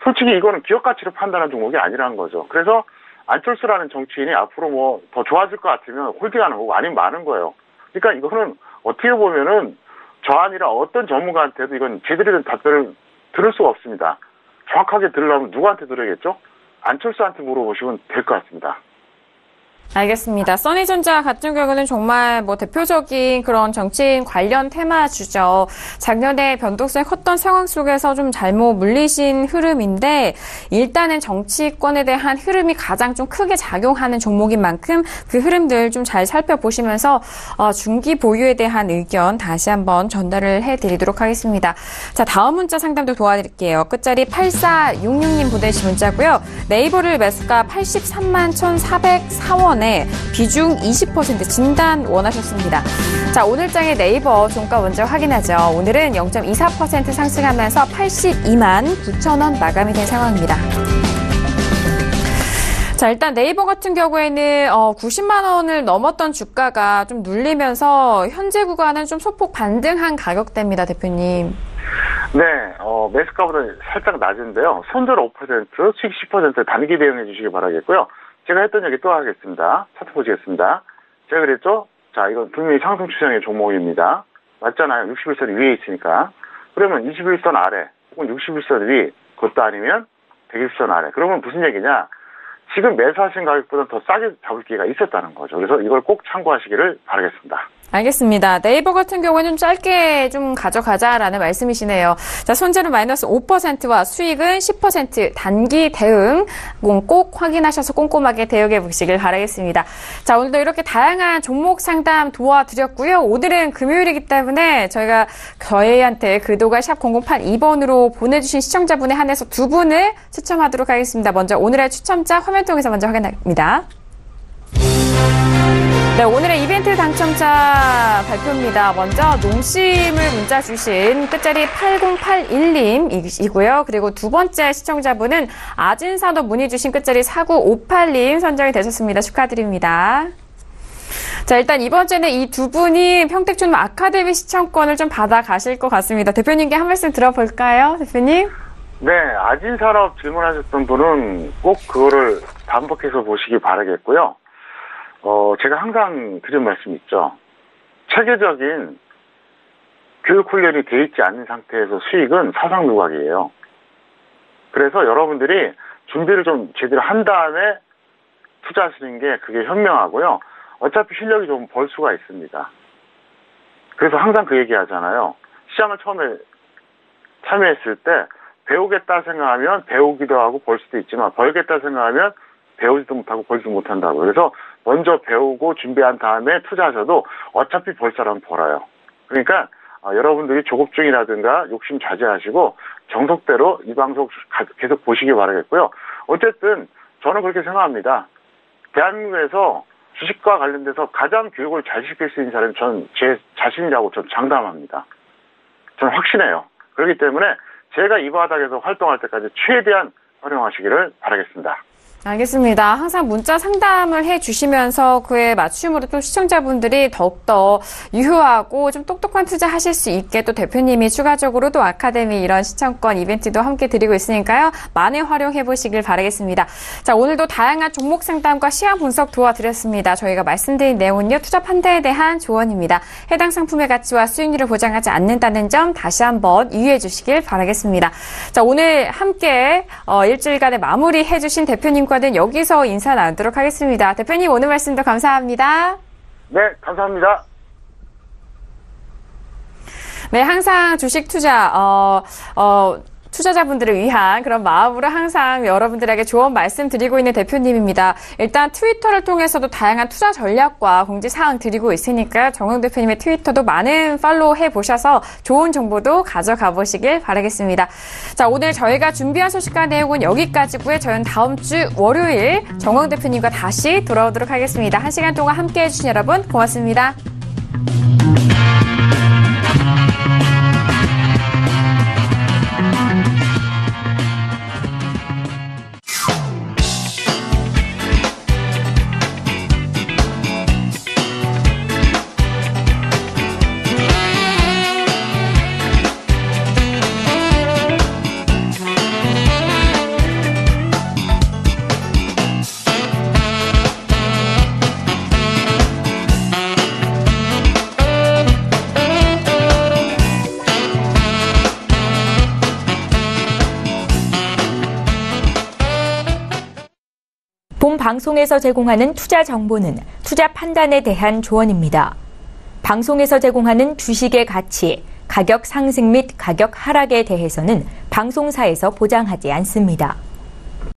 솔직히 이거는 기업 가치로 판단하는 종목이 아니라는 거죠. 그래서 안철수라는 정치인이 앞으로 뭐 더 좋아질 것 같으면 홀딩하는 거고 아니면 많은 거예요. 그러니까 이거는 어떻게 보면은 저 아니라 어떤 전문가한테도 이건 제대로 된 답변을 들을 수가 없습니다. 정확하게 들으려면 누구한테 들어야겠죠? 안철수한테 물어보시면 될 것 같습니다. 알겠습니다. 써니전자 같은 경우는 정말 뭐 대표적인 그런 정치인 관련 테마주죠. 작년에 변동성이 컸던 상황 속에서 좀 잘못 물리신 흐름인데 일단은 정치권에 대한 흐름이 가장 좀 크게 작용하는 종목인 만큼 그 흐름들 좀 잘 살펴보시면서 중기 보유에 대한 의견 다시 한번 전달을 해드리도록 하겠습니다. 자, 다음 문자 상담도 도와드릴게요. 끝자리 8466님 보내주신 문자고요. 네이버를 매수가 83만 1,404원 비중 20% 진단 원하셨습니다. 자, 오늘장의 네이버 종가 먼저 확인하죠. 오늘은 0.24% 상승하면서 82만 9천원 마감이 된 상황입니다. 자, 일단 네이버 같은 경우에는 90만 원을 넘었던 주가가 좀 눌리면서 현재 구간은 좀 소폭 반등한 가격대입니다, 대표님. 네, 매수가보다 살짝 낮은데요. 손절 5%, 수익 10% 단기 대응해 주시기 바라겠고요. 제가 했던 얘기 또 하겠습니다. 차트 보시겠습니다. 제가 그랬죠? 자, 이건 분명히 상승 추세의 종목입니다. 맞잖아요. 61선 위에 있으니까. 그러면 21선 아래, 혹은 61선 위, 그것도 아니면 120선 아래. 그러면 무슨 얘기냐? 지금 매수하신 가격보다 더 싸게 잡을 기회가 있었다는 거죠. 그래서 이걸 꼭 참고하시기를 바라겠습니다. 알겠습니다. 네이버 같은 경우는 좀 짧게 좀 가져가자라는 말씀이시네요. 자, 손절은 마이너스 5%와 수익은 10% 단기 대응 꼭 확인하셔서 꼼꼼하게 대응해 보시길 바라겠습니다. 자, 오늘도 이렇게 다양한 종목 상담 도와드렸고요. 오늘은 금요일이기 때문에 저희한테 그도가 샵 0082번으로 보내주신 시청자분에 한해서 두 분을 추첨하도록 하겠습니다. 먼저 오늘의 추첨자 화면 통해서 먼저 확인합니다. 네, 오늘의 이벤트 당첨자 발표입니다. 먼저 농심을 문자 주신 끝자리 8081님이고요. 그리고 두 번째 시청자분은 아진산업 문의 주신 끝자리 4958님 선정이 되셨습니다. 축하드립니다. 자, 일단 이번 주에는 이 두 분이 평택촌 아카데미 시청권을 좀 받아가실 것 같습니다. 대표님께 한 말씀 들어볼까요, 대표님? 네, 아진산업 질문하셨던 분은 꼭 그거를 반복해서 보시기 바라겠고요. 제가 항상 드린 말씀 있죠. 체계적인 교육 훈련이 돼 있지 않은 상태에서 수익은 사상누각이에요. 그래서 여러분들이 준비를 좀 제대로 한 다음에 투자하시는 게 그게 현명하고요. 어차피 실력이 좀 벌 수가 있습니다. 그래서 항상 그 얘기 하잖아요. 시장을 처음에 참여했을 때 배우겠다 생각하면 배우기도 하고 벌 수도 있지만 벌겠다 생각하면 배우지도 못하고 벌지도 못한다고. 그래서 먼저 배우고 준비한 다음에 투자하셔도 어차피 벌 사람은 벌어요. 그러니까 여러분들이 조급증이라든가 욕심 자제하시고 정석대로 이 방송 계속 보시기 바라겠고요. 어쨌든 저는 그렇게 생각합니다. 대한민국에서 주식과 관련돼서 가장 교육을 잘 시킬 수 있는 사람이 저는 제 자신이라고 저는 장담합니다. 저는 확신해요. 그렇기 때문에 제가 이 바닥에서 활동할 때까지 최대한 활용하시기를 바라겠습니다. 알겠습니다. 항상 문자 상담을 해주시면서 그에 맞춤으로 또 시청자분들이 더욱더 유효하고 좀 똑똑한 투자하실 수 있게 또 대표님이 추가적으로 또 아카데미 이런 시청권 이벤트도 함께 드리고 있으니까요. 많이 활용해보시길 바라겠습니다. 자, 오늘도 다양한 종목 상담과 시황 분석 도와드렸습니다. 저희가 말씀드린 내용은요. 투자 판단에 대한 조언입니다. 해당 상품의 가치와 수익률을 보장하지 않는다는 점 다시 한번 유의해 주시길 바라겠습니다. 자, 오늘 함께 일주일간의 마무리해 주신 대표님 과는 여기서 인사 나누도록 하겠습니다. 대표님 오늘 말씀도 감사합니다. 네, 감사합니다. 네, 항상 주식 투자, 투자자분들을 위한 그런 마음으로 항상 여러분들에게 좋은 말씀 드리고 있는 대표님입니다. 일단 트위터를 통해서도 다양한 투자 전략과 공지사항 드리고 있으니까 정용 대표님의 트위터도 많은 팔로우 해보셔서 좋은 정보도 가져가 보시길 바라겠습니다. 자, 오늘 저희가 준비한 소식과 내용은 여기까지고요. 저희는 다음 주 월요일 정용 대표님과 다시 돌아오도록 하겠습니다. 1시간 동안 함께해 주신 여러분 고맙습니다. 본 방송에서 제공하는 투자 정보는 투자 판단에 대한 조언입니다. 방송에서 제공하는 주식의 가치, 가격 상승 및 가격 하락에 대해서는 방송사에서 보장하지 않습니다.